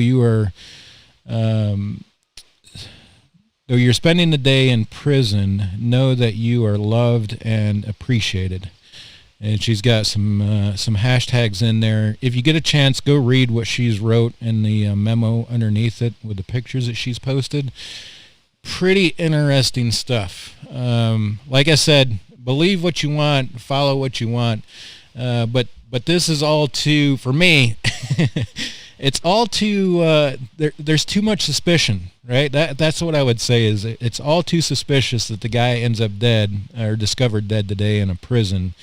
you're spending the day in prison, know that you are loved and appreciated. and she's got some hashtags in there. If you get a chance, go read what she's wrote in the memo underneath it with the pictures that she's posted. Pretty interesting stuff. Like I said, believe what you want, follow what you want, but this is all too, for me. It's all too. There's too much suspicion, right? That's what I would say. Is it's all too suspicious that the guy ends up dead or discovered dead today in a prison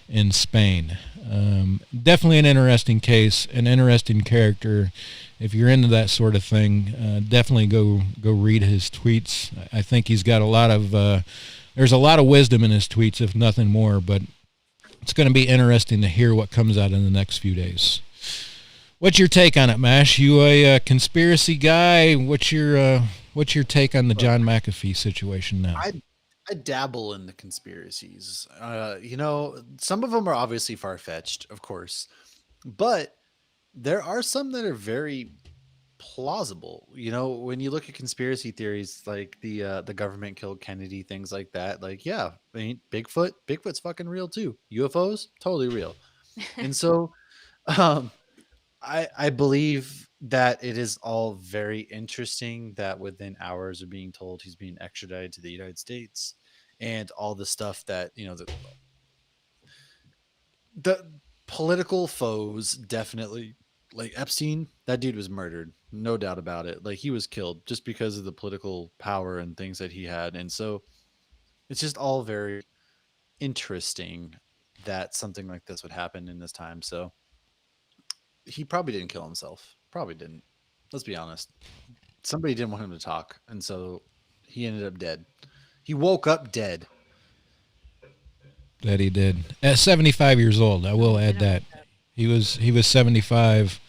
in Spain. Definitely an interesting case, an interesting character. If you're into that sort of thing, definitely go read his tweets. I think he's got a lot of there's a lot of wisdom in his tweets, if nothing more. But it's going to be interesting to hear what comes out in the next few days. What's your take on it, Mash? You a conspiracy guy? What's your take on the John McAfee situation now? I dabble in the conspiracies. Some of them are obviously far fetched, of course, but there are some that are very plausible. When you look at conspiracy theories like the government killed Kennedy, things like that, like, yeah, I mean, Bigfoot's fucking real too. UFOs, totally real. And so um I believe that it is all very interesting that within hours of being told he's being extradited to the United States, and all the stuff that the political foes definitely, like Epstein, that dude was murdered, no doubt about it. Like, he was killed just because of the political power and things that he had. And so it's just all very interesting that something like this would happen in this time. So he probably didn't kill himself. Probably didn't. Let's be honest. Somebody didn't want him to talk, and so he ended up dead. He woke up dead. That he did at 75 years old. I will add that he was 75.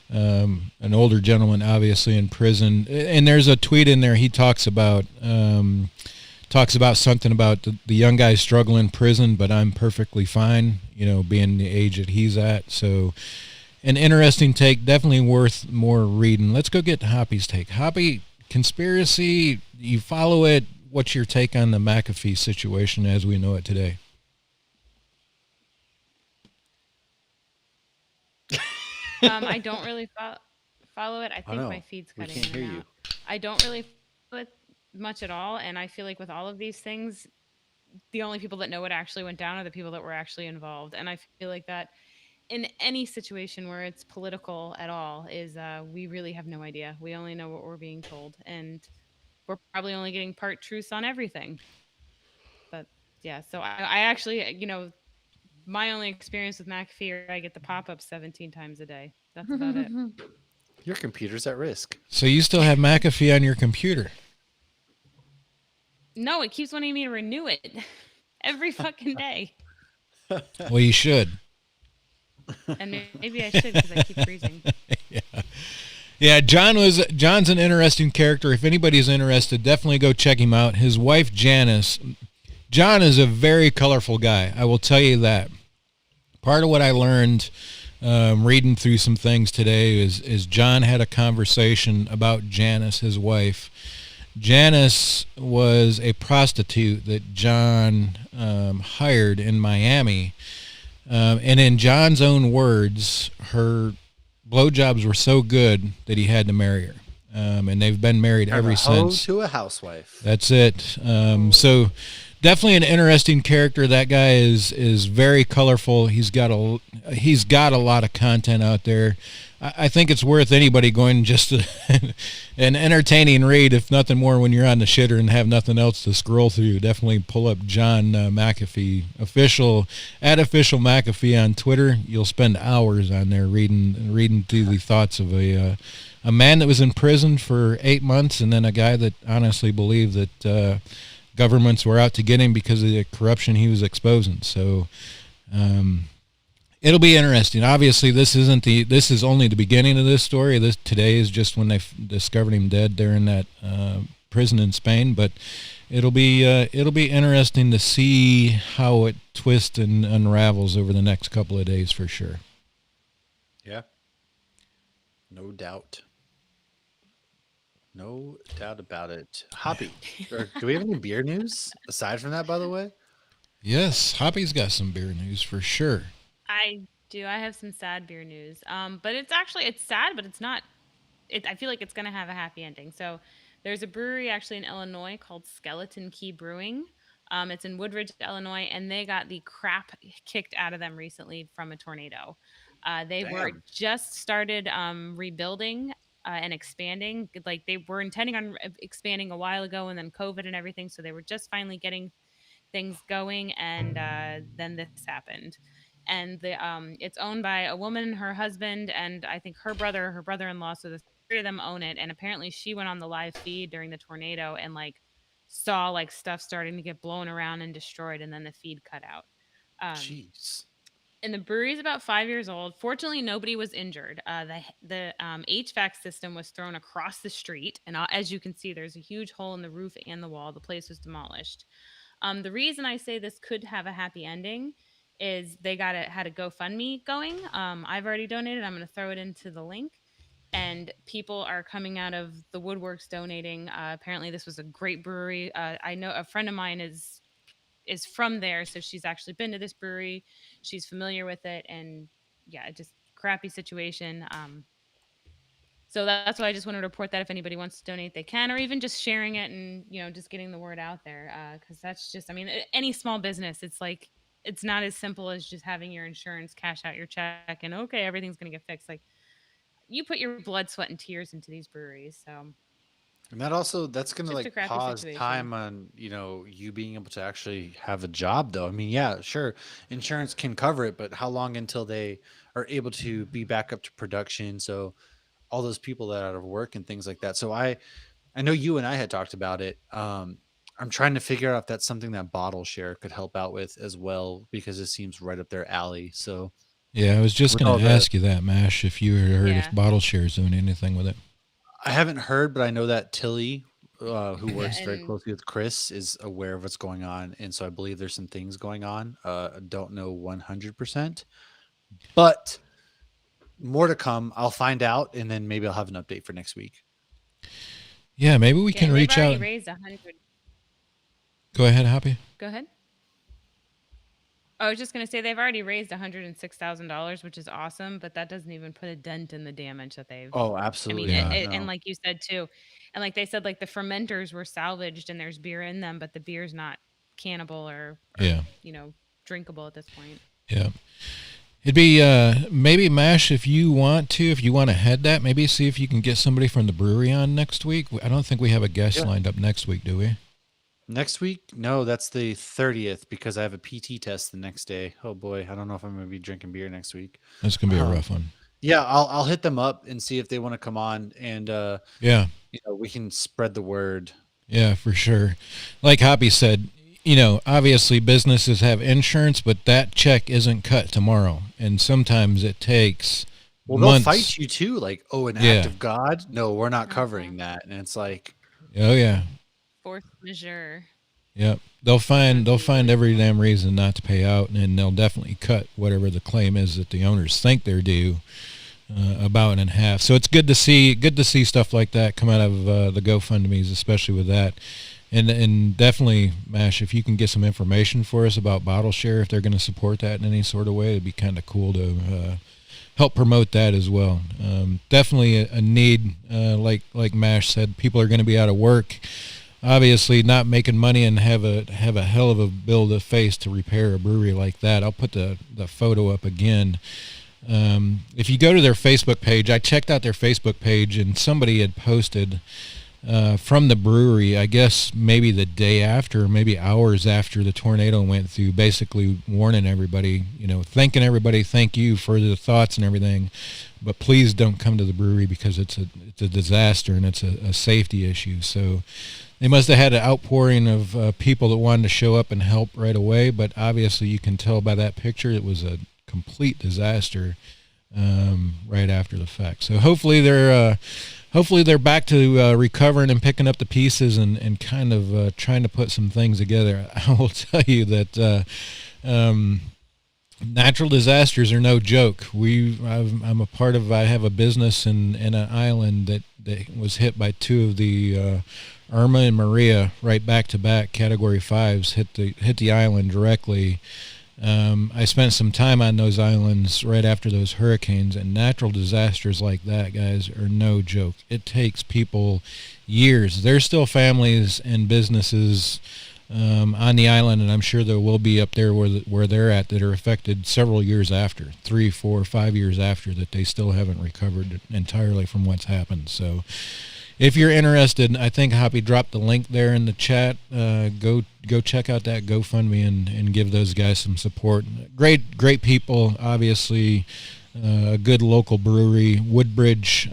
An older gentleman, obviously in prison, and there's a tweet in there. He talks about something about the young guy struggle in prison, but I'm perfectly fine. Being the age that he's at. So, an interesting take, definitely worth more reading. Let's go get Hoppy's take. Hoppy, conspiracy, you follow it. What's your take on the McAfee situation as we know it today? I don't really follow it. I think know. my feed's We cutting can't in hear and you. out. I don't really follow it much at all, and I feel like with all of these things, the only people that know what actually went down are the people that were actually involved. And I feel like that in any situation where it's political at all is we really have no idea. We only know what we're being told, and we're probably only getting part truths on everything. But yeah, so I actually, my only experience with McAfee, I get the pop-ups 17 times a day. That's about it. Your computer's at risk. So you still have McAfee on your computer? No, it keeps wanting me to renew it every fucking day. Well, you should. And maybe I should because I keep freezing. Yeah, John's an interesting character. If anybody's interested, definitely go check him out. His wife Janice. John is a very colorful guy. I will tell you that. Part of what I learned reading through some things today is John had a conversation about Janice, his wife. Janice was a prostitute that John hired in Miami. And in John's own words, her blowjobs were so good that he had to marry her. And they've been married ever since. To a housewife. That's it. So definitely an interesting character. That guy is very colorful. He's got a lot of content out there. I think it's worth anybody going just to an entertaining read, if nothing more, when you're on the shitter and have nothing else to scroll through. Definitely pull up John McAfee, official McAfee on Twitter. You'll spend hours on there reading through the thoughts of a man that was in prison for 8 months, and then a guy that honestly believed that governments were out to get him because of the corruption he was exposing. So it'll be interesting. Obviously, this is only the beginning of this story. Today is just when they discovered him dead there in that prison in Spain. But it'll be interesting to see how it twists and unravels over the next couple of days for sure. Yeah. No doubt. No doubt about it. Hoppy, do we have any beer news aside from that, by the way? Yes, Hoppy's got some beer news for sure. I do. I have some sad beer news. But it's sad, but it's not. I feel like it's gonna have a happy ending. So there's a brewery actually in Illinois called Skeleton Key Brewing. It's in Woodridge, Illinois, and they got the crap kicked out of them recently from a tornado. They were Damn. just started rebuilding and expanding. Like they were intending on expanding a while ago, and then COVID and everything. So they were just finally getting things going, and then this happened. And it's owned by a woman, her husband, and I think her brother-in-law. So the three of them own it. And apparently, she went on the live feed during the tornado and like saw like stuff starting to get blown around and destroyed, and then the feed cut out. Um, Jeez. and the brewery is about 5 years old. Fortunately, nobody was injured. The HVAC system was thrown across the street, and as you can see, there's a huge hole in the roof and the wall. The place was demolished. The reason I say this could have a happy ending is they had a GoFundMe going. I've already donated. I'm going to throw it into the link, and people are coming out of the woodworks donating. Apparently, this was a great brewery. I know a friend of mine is from there, so she's actually been to this brewery. She's familiar with it, and yeah, just crappy situation. So that's why I just wanted to report that if anybody wants to donate, they can, or even just sharing it and just getting the word out there. Because that's just, I mean, any small business, it's like it's not as simple as just having your insurance cash out your check and okay, everything's gonna get fixed. Like you put your blood, sweat, and tears into these breweries, so And that's gonna just a like crappy pause situation. time on, you being able to actually have a job though. I mean, yeah, sure, insurance can cover it, but how long until they are able to be back up to production? So all those people that are out of work and things like that. So I know you and I had talked about it. I'm trying to figure out if that's something that Bottle Share could help out with as well, because it seems right up their alley. So Yeah, I was just with going all to the ask you that, Mash, if you had heard if Yeah, Bottle Share's doing anything with it. I haven't heard, but I know that Tilly, who yeah, works very and closely with Chris, is aware of what's going on, and so I believe there's some things going on. I don't know 100%, but more to come. I'll find out, and then maybe I'll have an update for next week. Yeah, maybe we yeah, can and they've reach already out. raised 100. Go ahead, Hoppy. Go ahead. I was just gonna say they've already raised $106,000, which is awesome, but that doesn't even put a dent in the damage that they've. Oh, I mean, absolutely Yeah, not. and No. like you said too, and like they said, like the fermenters were salvaged and there's beer in them, but the beer's not cannibal or yeah, drinkable at this point. yeah. It'd be maybe Mash if you want to head that. Maybe see if you can get somebody from the brewery on next week. I don't think we have a guest Yeah. lined up next week, do we? Next week? No, that's the 30th because I have a PT test the next day. Oh boy, I don't know if I'm going to be drinking beer next week. That's gonna be a Um, rough one. yeah, I'll hit them up and see if they want to come on, and Yeah, we can spread the word. yeah, for sure. Like Hoppy said, obviously businesses have insurance, but that check isn't cut tomorrow, and sometimes it takes Well, they'll months. fight you too, like, oh, an act Yeah. of God. No, we're not Uh-huh. covering that, and it's like, Oh yeah. Force majeure. Yep. They'll find Absolutely. every damn reason not to pay out, and they'll definitely cut whatever the claim is that the owners think they're due about in half. So it's good to see stuff like that come out of the GoFundmes, especially with that. And definitely, Mash, if you can get some information for us about Bottle Share, if they're going to support that in any sort of way, it'd be kind of cool to help promote that as well. Definitely a need, like Mash said, people are going to be out of work, obviously not making money, and have a hell of a bill to face to repair a brewery like that. I'll put the photo up again. If you go to their Facebook page, I checked out their Facebook page, and somebody had posted from the brewery, I guess maybe the day after, maybe hours after the tornado went through, basically warning everybody, thanking everybody, thank you for the thoughts and everything, but please don't come to the brewery because it's a disaster and it's a safety issue. So they must have had an outpouring of people that wanted to show up and help right away, but obviously you can tell by that picture it was a complete disaster right after the fact. So hopefully they're back to recovering and picking up the pieces and kind of trying to put some things together. I will tell you that natural disasters are no joke. I have a business in an island that was hit by two of the Irma and Maria, right back to back, Category fives, hit the island directly. I spent some time on those islands right after those hurricanes, and natural disasters like that, guys, are no joke. It takes people years. There's still families and businesses on the island, and I'm sure there will be up there where they're at that are affected several years after, 3, 4, 5 years after, that they still haven't recovered entirely from what's happened. So if you're interested, I think Hoppy dropped the link there in the chat. Go check out that GoFundMe and give those guys some support. Great people, obviously. A good local brewery, Woodbridge,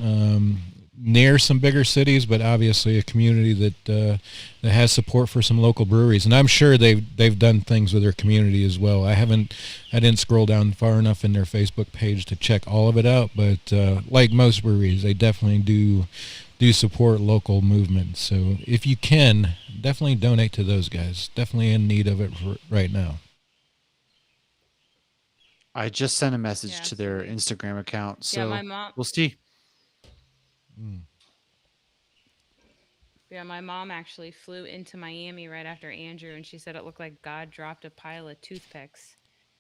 near some bigger cities, but obviously a community that has support for some local breweries. And I'm sure they've done things with their community as well. I didn't scroll down far enough in their Facebook page to check all of it out, but like most breweries, they definitely do support local movements. So if you can, definitely donate to those guys. Definitely in need of it right now. I just sent a message Yeah, to their sweet. Instagram account, Yeah, so my mom. we'll see. Yeah, my mom actually flew into Miami right after Andrew, and she said it looked like God dropped a pile of toothpicks.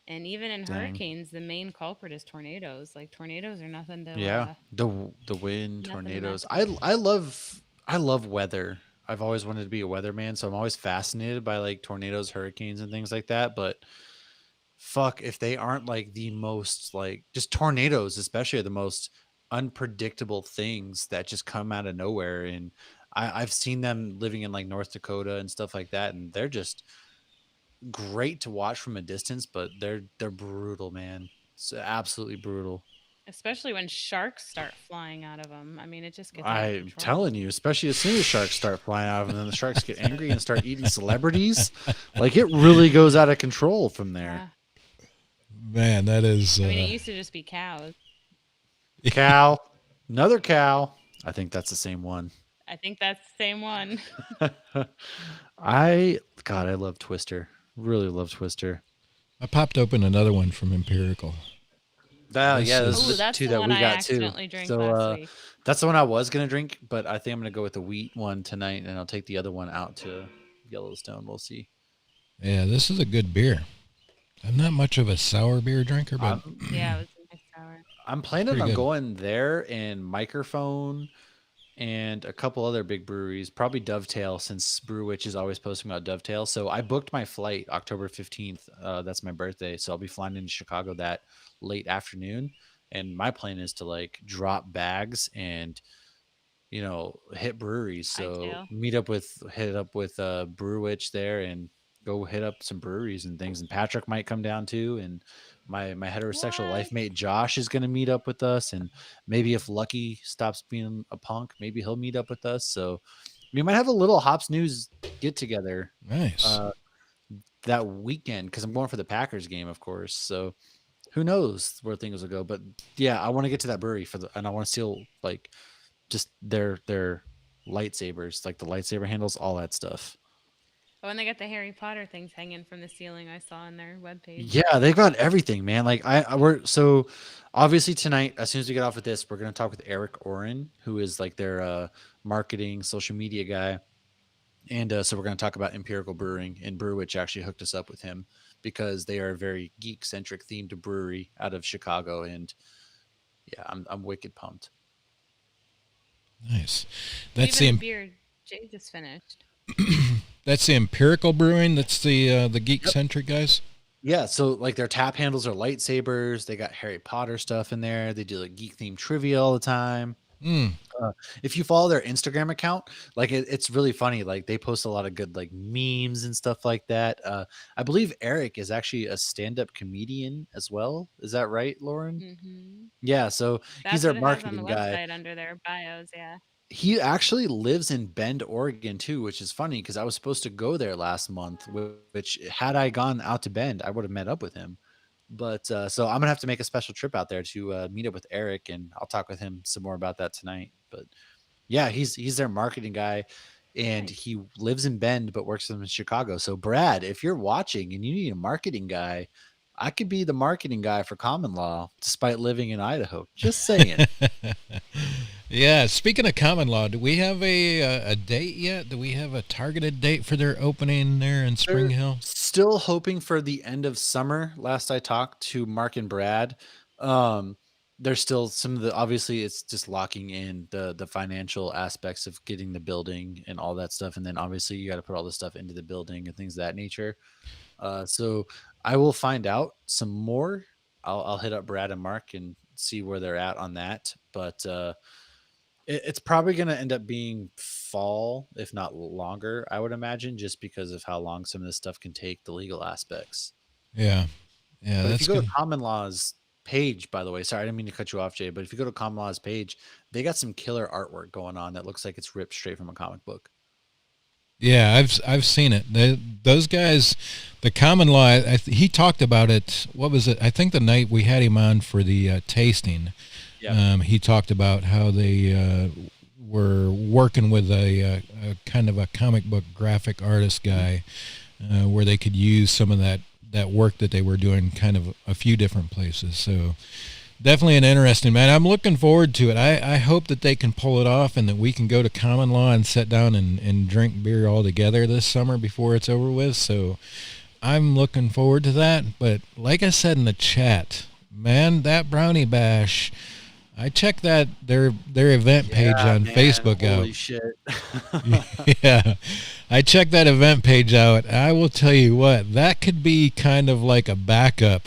And even in Dang. hurricanes, the main culprit is tornadoes. Like tornadoes are nothing to Yeah, the wind, nothing to tornadoes. mess with. I love weather. I've always wanted to be a weatherman, so I'm always fascinated by like tornadoes, hurricanes, and things like that. But fuck, if they aren't like the most like just tornadoes, especially are the most unpredictable things that just come out of nowhere. And I've seen them living in like North Dakota and stuff like that, and they're just great to watch from a distance, but they're brutal, man. It's absolutely brutal. Especially when sharks start flying out of them. I mean, it just gets out of I'm control. telling you, especially as soon as sharks start flying out of them, then the sharks get angry and start eating celebrities. Like it really goes out of control from there. Yeah. Man, that is I mean, it used to just be cows. Cow, another cow. I think that's the same one. I think that's the same one. I love Twister. Really love Twister. I popped open another one from Empirical. This Yeah, those Oh, are the is that's two the that one we I got too. accidentally drank So last week. that's the one I was gonna drink, but I think I'm gonna go with the wheat one tonight, and I'll take the other one out to Yellowstone. We'll see. yeah, this is a good beer. I'm not much of a sour beer drinker, but Yeah, it was a nice sour. I'm planning pretty on good. going there and Microphone and a couple other big breweries, probably Dovetail, since Brew Witch is always posting about Dovetail. So I booked my flight October 15th. That's my birthday. So I'll be flying into Chicago that late afternoon. And my plan is to like drop bags and hit breweries. So Hightail. hit up with Brew Witch there and go hit up some breweries and things. And Patrick might come down too. And my heterosexual What? life mate Josh is gonna meet up with us. And maybe if Lucky stops being a punk, maybe he'll meet up with us. So we might have a little Hops News get together Nice. uh that weekend because I'm going for the Packers game, of course. So who knows where things will go. But yeah, I want to get to that brewery and I want to steal like just their lightsabers, like the lightsaber handles, all that stuff. Oh, and they got the Harry Potter things hanging from the ceiling I saw on their webpage. Yeah, they've got everything, man. Like we're so obviously tonight, as soon as we get off with this, we're gonna talk with Eric Oren, who is like their marketing social media guy. And so we're going to talk about Empirical Brewing, and Brewwitch actually hooked us up with him because they are a very geek centric themed brewery out of Chicago. And yeah, I'm wicked pumped. Nice. Well, That's even the the beer Jay just finished. that's the Empirical Brewing. That's the geek Yep. centric guys. Yeah, so like their tap handles are lightsabers. They got Harry Potter stuff in there. They do like geek themed trivia all the time. Mm, If you follow their Instagram account, like it's really funny. Like they post a lot of good like memes and stuff like that. I believe Eric is actually a stand-up comedian as well. Is that right, Lauren? Mm-hmm. Yeah, so he's That's their what it has on the marketing guy. website under their bios. Yeah. He actually lives in Bend, Oregon too, which is funny because I was supposed to go there last month. Which had I gone out to Bend, I would have met up with him. But so I'm gonna have to make a special trip out there to meet up with Eric, and I'll talk with him some more about that tonight. But yeah, he's their marketing guy, and Nice. he lives in Bend but works in Chicago. So Brad, if you're watching and you need a marketing guy, I could be the marketing guy for Common Law despite living in Idaho. Just saying. Yeah, speaking of common law, do we have a date yet? Do we have a targeted date for their opening there in Spring They're Hill? still hoping for the end of summer. Last I talked to Mark and Brad, um, there's still some of the obviously it's just locking in the financial aspects of getting the building and all that stuff, and then obviously you got to put all the stuff into the building and things of that nature. So I will find out some more. I'll hit up Brad and Mark and see where they're at on that, but it's probably going to end up being fall, if not longer, I would imagine, just because of how long some of this stuff can take, the legal aspects. Yeah, yeah, But if you that's go to good. Common Law's page, by the way, sorry, I didn't mean to cut you off, Jay, but if you go to Common Law's page, they got some killer artwork going on that looks like it's ripped straight from a comic book. Yeah, I've seen it. Those guys, the common law. He talked about it. What was it? I think the night we had him on for the tasting, Yeah. he talked about how they were working with a kind of a comic book graphic artist guy, where they could use some of that work that they were doing, kind of a few different places. So definitely an interesting, man. I'm looking forward to it. I hope that they can pull it off and that we can go to common law and sit down and drink beer all together this summer before it's over with. So I'm looking forward to that. But like I said in the chat, man, that brownie bash, I checked that their event page Yeah, on man. Facebook out. Holy shit. Yeah, I checked that event page out. I will tell you what, that could be kind of like a backup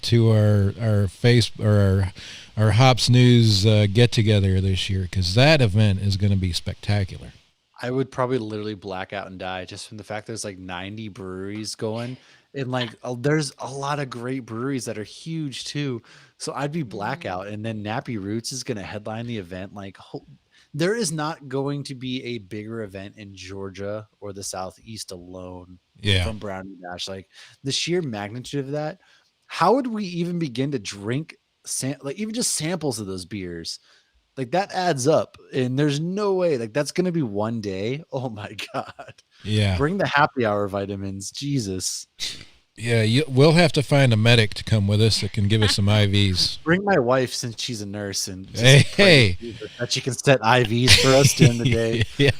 to our face or our Hops News get together this year, because that event is going to be spectacular. I would probably literally black out and die just from the fact there's like 90 breweries going. And like there's a lot of great breweries that are huge too. So I'd be Mhm. blackout. And then Nappy Roots is going to headline the event. Like there is not going to be a bigger event in Georgia or the Southeast alone Yeah, from Brownie Bash. Like the sheer magnitude of that. How would we even begin to drink like even just samples of those beers? Like that adds up, and there's no way like that's gonna be one day. Oh my god. yeah. Bring the happy hour vitamins. Jesus. Yeah, we'll have to find a medic to come with us that can give us some IVs. Bring my wife since she's a nurse and Hey, just pray to hey. Jesus that she can set IVs for us during the day. Yeah,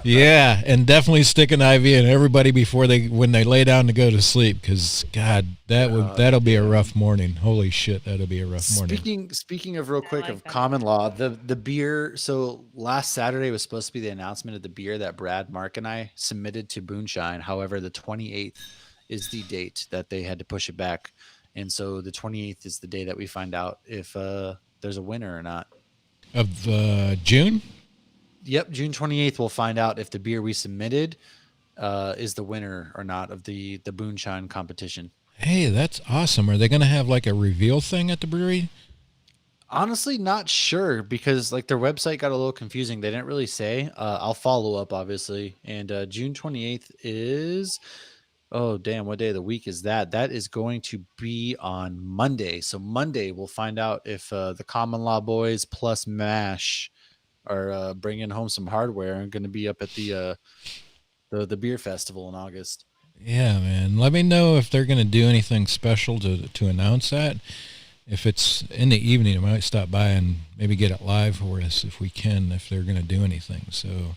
yeah, and definitely stick an IV in everybody before when they lay down to go to sleep. Because God, that'll be a Damn. rough morning. Holy shit, that'll be a rough morning. Speaking of real I quick like of that common idea. law, the beer. So last Saturday was supposed to be the announcement of the beer that Brad, Mark, and I submitted to Boonshine. However, the 28th is the date that they had to push it back, and so the 28th is the day that we find out if there's a winner or not. Of June. Yep, June 28th, we'll find out if the beer we submitted is the winner or not of the Boonshine competition. Hey, that's awesome. Are they going to have like a reveal thing at the brewery? Honestly, not sure because like their website got a little confusing. They didn't really say. I'll follow up obviously. And June 28th is oh damn, what day of the week is that? That is going to be on Monday. So Monday we'll find out if the Common Law Boys plus Mash are bringing home some hardware and going to be up at the beer festival in August. Yeah, man. Let me know if they're going to do anything special to announce that. If it's in the evening, I might stop by and maybe get it live for us if we can, if they're going to do anything. So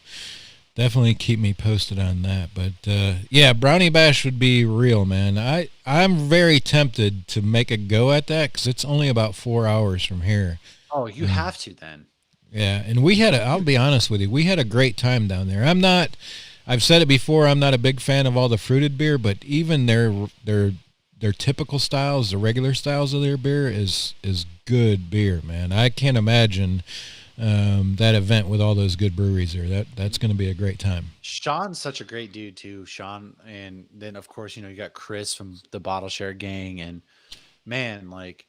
definitely keep me posted on that. But yeah, Brownie Bash would be real, man. I'm very tempted to make a go at that because it's only about 4 hours from here. Oh, you And have to then. yeah, and I'll be honest with you, we had a great time down there. I've said it before, I'm not a big fan of all the fruited beer, but even their typical styles, the regular styles of their beer is good beer, man. I can't imagine that event with all those good breweries there. That's going to be a great time. Sean's such a great dude too. Sean, and then of course you got Chris from the Bottle Share Gang, and man, like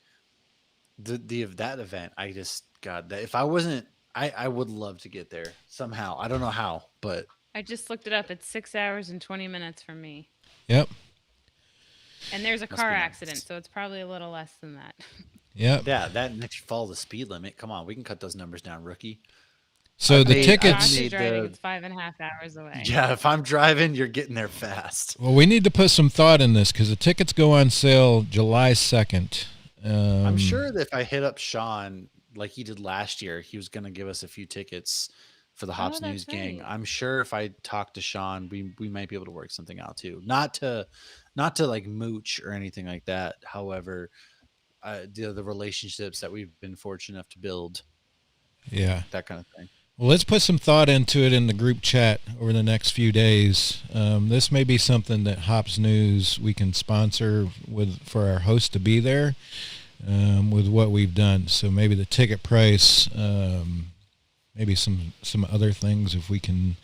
the that event, I just God that if I wasn't, I would love to get there somehow. I don't know how, but I just looked it up. It's 6 hours and 20 minutes from me. Yep, And there's a must car be accident, nice. so it's probably a little less than that. yep. Yeah, that next you follow the speed limit. Come on, we can cut those numbers down, rookie. So the I've Josh is tickets. made driving. the It's 5.5 hours away. yeah. If I'm driving, you're getting there fast. Well, we need to put some thought in this because the tickets go on sale July 2nd. I'm sure that if I hit up Sean like he did last year, he was going to give us a few tickets for the Oh, Hops News that's Gang. right. I'm sure if I talk to Sean, we might be able to work something out too. Not to like mooch or anything like that. However, the relationships that we've been fortunate enough to build, Yeah. that kind of thing. Well, let's put some thought into it in the group chat over the next few days. This may be something that Hops News we can sponsor with for our host to be there with what we've done. So maybe the ticket price, maybe some other things if we can.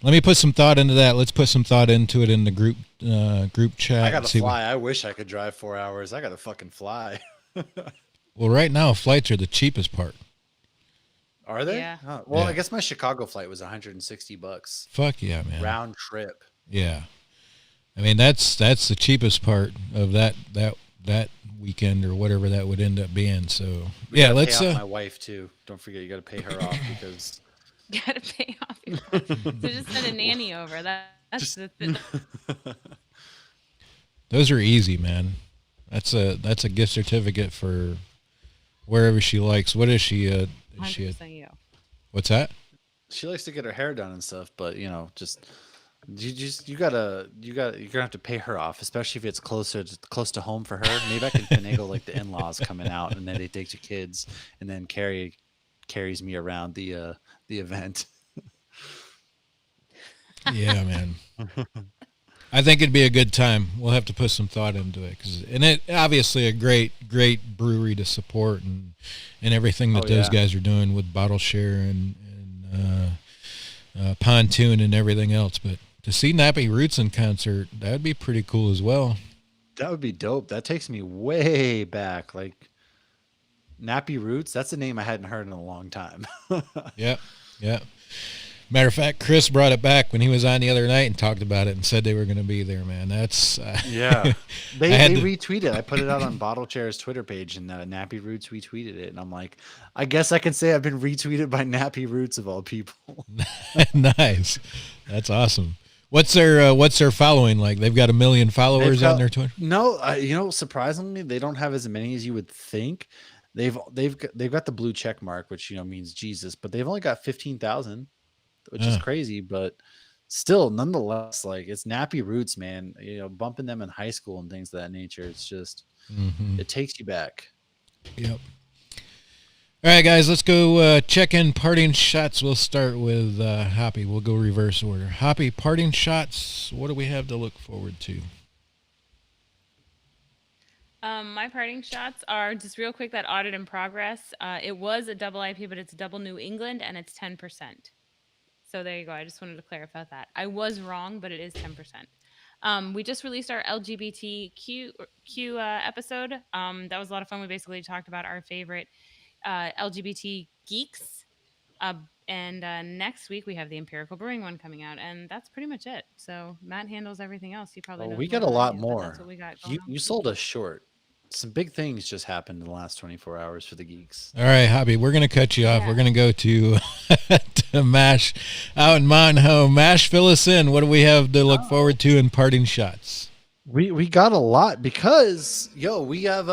Let me put some thought into that. Let's put some thought into it in the group chat. I got to fly. I wish I could drive 4 hours. I got to fucking fly. Well, right now flights are the cheapest part. Are they? Yeah. Well, Yeah. I guess my Chicago flight was $160 Fuck yeah, man. round trip. Yeah. I mean that's the cheapest part of that weekend or whatever that would end up being. So We yeah, gotta let's pay off my wife too. Don't forget, you got to pay her off because Gotta pay off your So just send a nanny over. That's the those are easy, man. That's a gift certificate for wherever she likes. What is she? Is she? 100% you. What's that? she likes to get her hair done and stuff. But you're gonna have to pay her off, especially if it's close to home for her. Maybe I can finagle like the in-laws coming out and then they take the kids and then carries me around the event. Yeah, man. I think it'd be a good time. We'll have to put some thought into it and it obviously a great brewery to support and everything that Oh, those yeah. guys are doing with bottle share and pontoon and everything else. But to see Nappy Roots in concert, that would be pretty cool as well. That would be dope. That takes me way back. Like Nappy Roots, that's a name I hadn't heard in a long time. Yep. Yep. Matter of fact, Chris brought it back when he was on the other night and talked about it and said they were going to be there, man. That's Yeah. They I had they to- retweeted. I put it out on Bottle Chair's Twitter page and Nappy Roots retweeted it. And I'm like, I guess I can say I've been retweeted by Nappy Roots of all people. nice. That's awesome. What's their following like? They've got 1 million followers on their Twitter. No, surprisingly, they don't have as many as you would think. They've got the blue check mark, which means Jesus, but they've only got 15,000, which is crazy. But still, nonetheless, like it's Nappy Roots, man. Bumping them in high school and things of that nature. It's just it takes you back. Yep. All right, guys, let's go check in parting shots. We'll start with Hoppy. We'll go reverse order. Hoppy, parting shots. What do we have to look forward to? My parting shots are just real quick. That audit in progress. It was a double IP, but it's a double New England, and it's 10%. So there you go. I just wanted to clarify that. I was wrong, but it is 10%. We just released our LGBTQ episode. That was a lot of fun. We basically talked about our favorite LGBT geeks. And next week we have the Empirical Brewing one coming out, and that's pretty much it. So Matt handles everything else. He probably knows We more got a than I lot do, but more. That's what we got going on. You sold us short. Some big things just happened in the last 24 hours for the geeks. All right, Hoppy, we're going to cut you off. Yeah. We're going to go to, to Mash out in Mountain Home. Mash, fill us in. What do we have to look forward to in parting shots? We got a lot because we have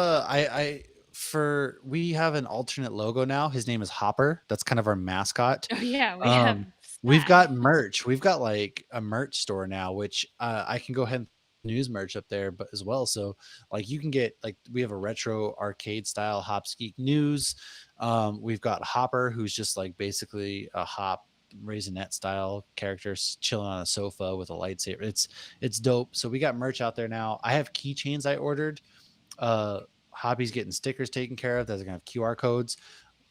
we have an alternate logo now. His name is Hopper. That's kind of our mascot. Oh yeah, we have. We've snacks. got merch. We've got like a merch store now, which I can go ahead and news merch up there, but as well. So like you can get we have a retro arcade style Hops Geek news. We've got Hopper, who's just like basically a hop raisinette style character chilling on a sofa with a lightsaber. It's dope. So we got merch out there now. I have keychains I ordered. Hobby's getting stickers taken care of. That's gonna have QR codes.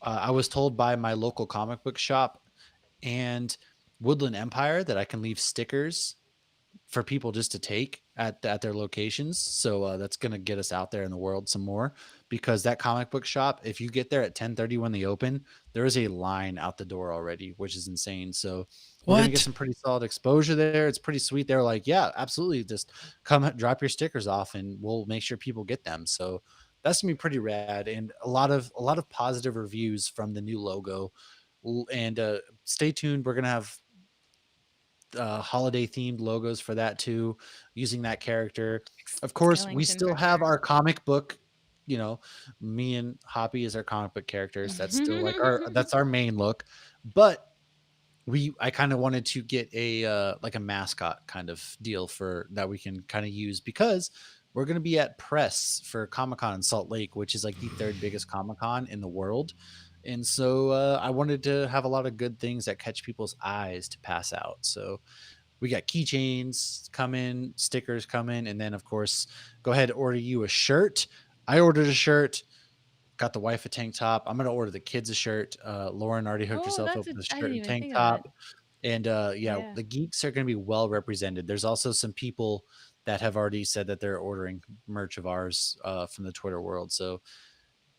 I was told by my local comic book shop and Woodland Empire that I can leave stickers for people just to take at their locations. So that's going to get us out there in the world some more, because that comic book shop, if you get there at 10:30 when they open, there is a line out the door already, which is insane. So we're going to get some pretty solid exposure there. It's pretty sweet. They're like, yeah, absolutely. Just come drop your stickers off and we'll make sure people get them. So that's going to be pretty rad. And a lot of positive reviews from the new logo. And stay tuned. We're gonna have holiday themed logos for that too, using that character. Of course, we Skellington still for have sure. our comic book. You know, me and Hoppy is our comic book characters. That's still like that's our main look. But I kind of wanted to get a like a mascot kind of deal for that we can kind of use, because we're going to be at press for Comic-Con in Salt Lake, which is like the third biggest Comic-Con in the world. And so I wanted to have a lot of good things that catch people's eyes to pass out. So we got keychains coming, stickers coming, and then of course, go ahead and order you a shirt. I ordered a shirt, got the wife a tank top. I'm gonna order the kids a shirt. Lauren already hooked Oh, herself that's up with a I shirt didn't and even tank think of that. top. And yeah, Yeah. the geeks are gonna be well represented. There's also some people that have already said that they're ordering merch of ours from the Twitter world. So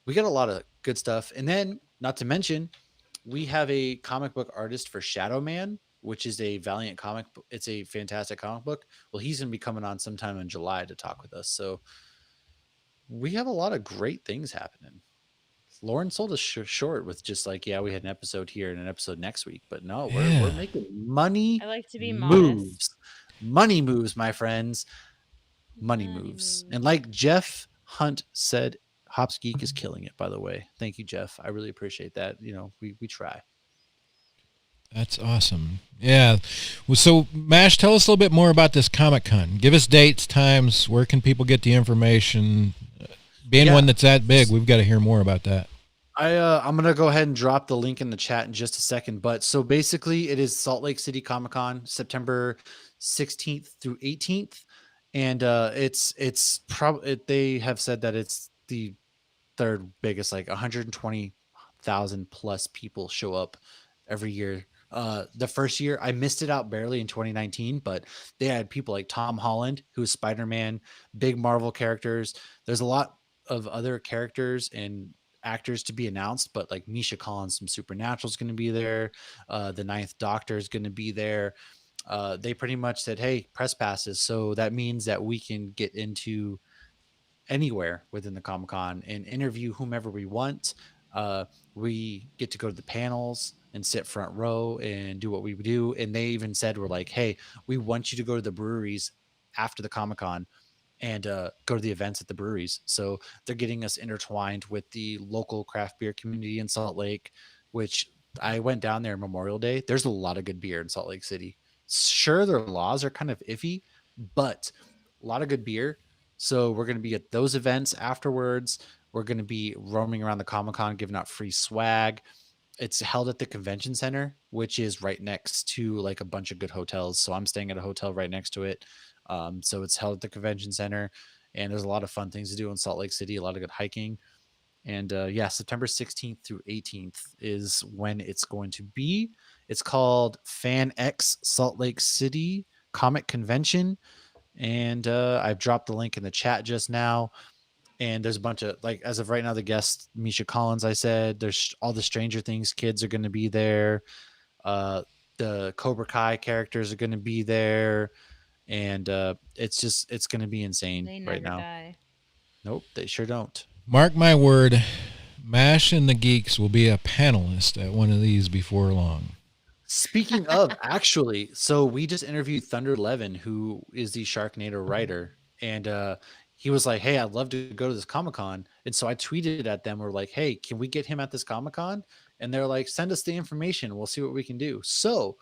we got a lot of good stuff. And then, not to mention, we have a comic book artist for Shadow Man, which is a Valiant comic. It's a fantastic comic book. Well, he's going to be coming on sometime in July to talk with us. So we have a lot of great things happening. Lauren sold us short with just like, yeah, we had an episode here and an episode next week, but no, we're Yeah. making money I like to be moves, modest. money moves, my friends, money Money moves. moves. And like Jeff Hunt said, Hops Geek is killing it. By the way, thank you, Jeff. I really appreciate that. You know, we try. That's awesome. Yeah. Well, so, Mash, tell us a little bit more about this Comic Con. Give us dates, times. Where can people get the information? Being Yeah. one that's that big, we've got to hear more about that. I'm gonna go ahead and drop the link in the chat in just a second. But so basically, it is Salt Lake City Comic Con, September 16th through 18th, and it's probably they have said that it's the third biggest, like 120,000 plus people show up every year. The first year I missed it out barely in 2019, but they had people like Tom Holland, who's Spider-Man, big Marvel characters. There's a lot of other characters and actors to be announced, but like Misha Collins from Supernatural is going to be there. The Ninth Doctor is going to be there. They pretty much said, "Hey, press passes," so that means that we can get into anywhere within the Comic Con and interview whomever we want. We get to go to the panels and sit front row and do what we do. And they even said, we're like, hey, we want you to go to the breweries after the Comic Con and go to the events at the breweries. So they're getting us intertwined with the local craft beer community in Salt Lake, which I went down there Memorial Day. There's a lot of good beer in Salt Lake City. Sure, their laws are kind of iffy, but a lot of good beer. So we're going to be at those events afterwards. We're going to be roaming around the Comic Con, giving out free swag. It's held at the convention center, which is right next to like a bunch of good hotels. So I'm staying at a hotel right next to it. So it's held at the convention center, and there's a lot of fun things to do in Salt Lake City. A lot of good hiking, and yeah, September 16th through 18th is when it's going to be. It's called Fan X Salt Lake City Comic Convention, and I've dropped the link in the chat just now. And there's a bunch of, like, as of right now, the guest Misha Collins, I said, there's all the Stranger Things kids are going to be there. Uh, the Cobra Kai characters are going to be there, and it's going to be insane They right never now. die. Nope, they sure don't. Mark my word, Mash and the Geeks will be a panelist at one of these before long. Speaking of, actually, so we just interviewed Thunder Levin, who is the Sharknado writer, and he was like, "Hey, I'd love to go to this Comic Con," and so I tweeted at them. We're like, "Hey, can we get him at this Comic Con?" And they're like, "Send us the information. We'll see what we can do." So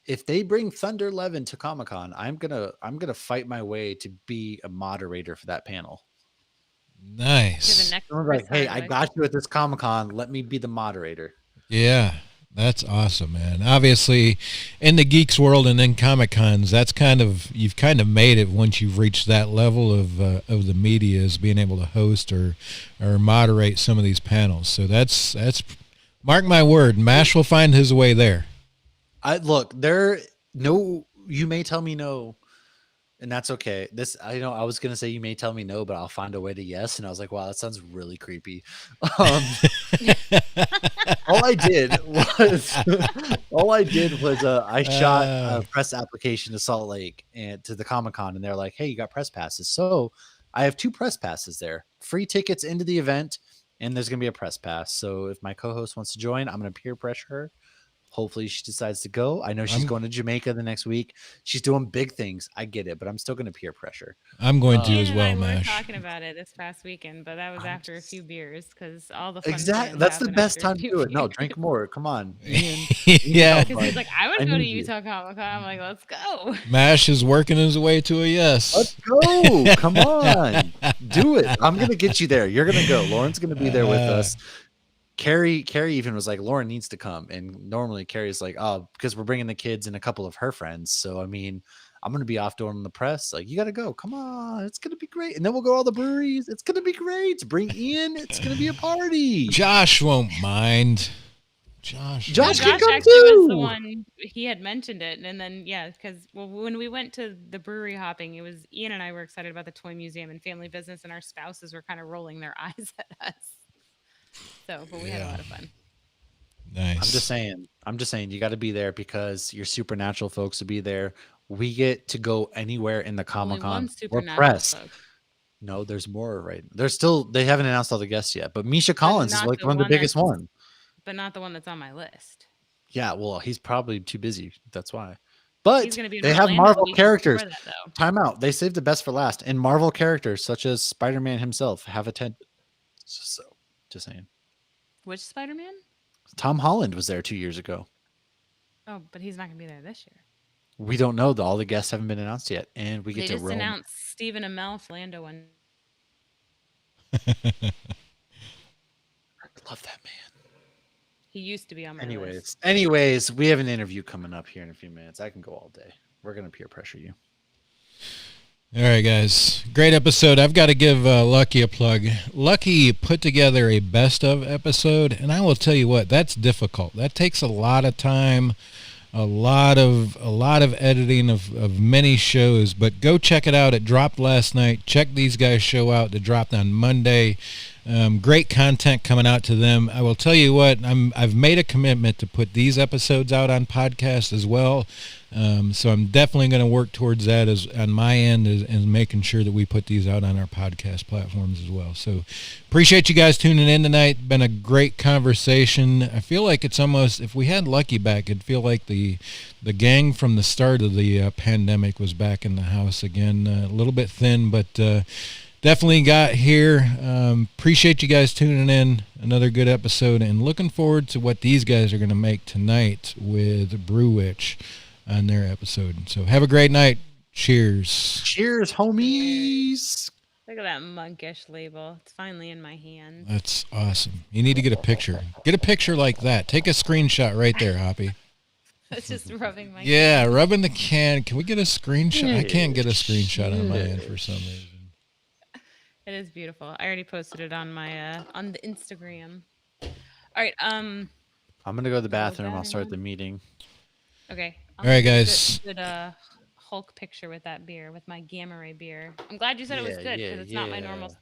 if they bring Thunder Levin to Comic Con, I'm gonna fight my way to be a moderator for that panel. You're the Nice. next Someone's Chris like, "Hey, I Hardwick. got you at this Comic Con. Let me be the moderator." Yeah, that's awesome, man. Obviously, in the geeks world and in Comic Cons, that's you've kind of made it once you've reached that level of the media, is being able to host or moderate some of these panels. So that's mark my word, Mash will find his way there. I look there. No, you may tell me no, and that's okay. This, I know, I was gonna say you may tell me no, but I'll find a way to yes. And I was like, wow, that sounds really creepy. Um, all I did was I shot a press application to Salt Lake and to the Comic Con, and they're like, "Hey, you got press passes?" So I have 2 press passes there, free tickets into the event, and there's gonna be a press pass. So if my co-host wants to join, I'm gonna peer pressure her. Hopefully she decides to go. I know she's I'm going to Jamaica the next week. She's doing big things. I get it, but I'm still gonna peer pressure. I'm going to Ian as and well, I were Mash. talking about it this past weekend, but that was I'm after a just few beers because all the fun exactly. plans That's the happen best after a time to few do it. No, beers. drink more. Come on, Ian. You need Yeah, help, Because he's bud. like, I want I to go to need you. Utah Comic Con. I'm like, let's go. Mash is working his way to a Let's yes. go. Come on. Do it. I'm gonna get you there. You're gonna go. Lauren's gonna be there with us. Carrie even was like, Lauren needs to come. And normally Carrie's like, oh, because we're bringing the kids and a couple of her friends. So I mean, I'm gonna be off doing the press. Like, you gotta go. Come on, it's gonna be great. And then we'll go to all the breweries. It's gonna be great. Bring Ian. It's gonna be a party. Josh won't mind. Josh No, can Josh come actually was the too. one, he had mentioned it. And then, yeah, because when we went to the brewery hopping, it was Ian and I were excited about the toy museum and family business, and our spouses were kind of rolling their eyes at us. So, but we had a Yeah. lot of fun. Nice. I'm just saying you got to be there because your supernatural folks will be there. We get to go anywhere in the Only Comic Con. one We're supernatural press. folk, No, there's more, right? There's still, they haven't announced all the guests yet, but Misha but Collins is not like the one of the one biggest that's, one. but not the one that's on my list. Yeah, well, he's probably too busy. That's why. He's But going to be in they have Orlando Marvel the weekend characters. before that, though. Time out. They saved the best for last. And Marvel characters such as Spider-Man himself have attended. So, just saying. Which Spider-Man? Tom Holland was there 2 years ago. Oh, but he's not going to be there this year. We don't know. All the guests haven't been announced yet, and we get They to just roam. announced Stephen Amell for Orlando one. I love that man. He used to be on my list. Anyways, we have an interview coming up here in a few minutes. I can go all day. We're gonna peer pressure you. All right, guys. Great episode. I've got to give Lucky a plug. Lucky put together a best of episode, and I will tell you what, that's difficult. That takes a lot of time, a lot of editing of many shows. But go check it out. It dropped last night. Check these guys' show out. It dropped on Monday. Great content coming out to them. I will tell you what, I've made a commitment to put these episodes out on podcast as well. So I'm definitely going to work towards that as on my end as making sure that we put these out on our podcast platforms as well. So appreciate you guys tuning in tonight. Been a great conversation. I feel like it's almost, if we had Lucky back, it'd feel like the gang from the start of the pandemic was back in the house again. A little bit thin, but definitely got here. Appreciate you guys tuning in. Another good episode, and looking forward to what these guys are going to make tonight with Brew Witch on their episode. So have a great night. Cheers. Cheers, homies. Look at that monkish label. It's finally in my hand. That's awesome. You need to get a picture. Get a picture like that. Take a screenshot right there, Hoppy. It's just rubbing my Yeah, rubbing the can. Can we get a screenshot? I can't get a screenshot on my end for some reason. It is beautiful. I already posted it on my on the Instagram. All right. I'm gonna go to the bathroom. I'll start the meeting. Okay. All right, guys. Good Hulk picture with that beer, with my Gamma Ray beer. I'm glad you said it was Yeah, good because it's not my yeah. normal style.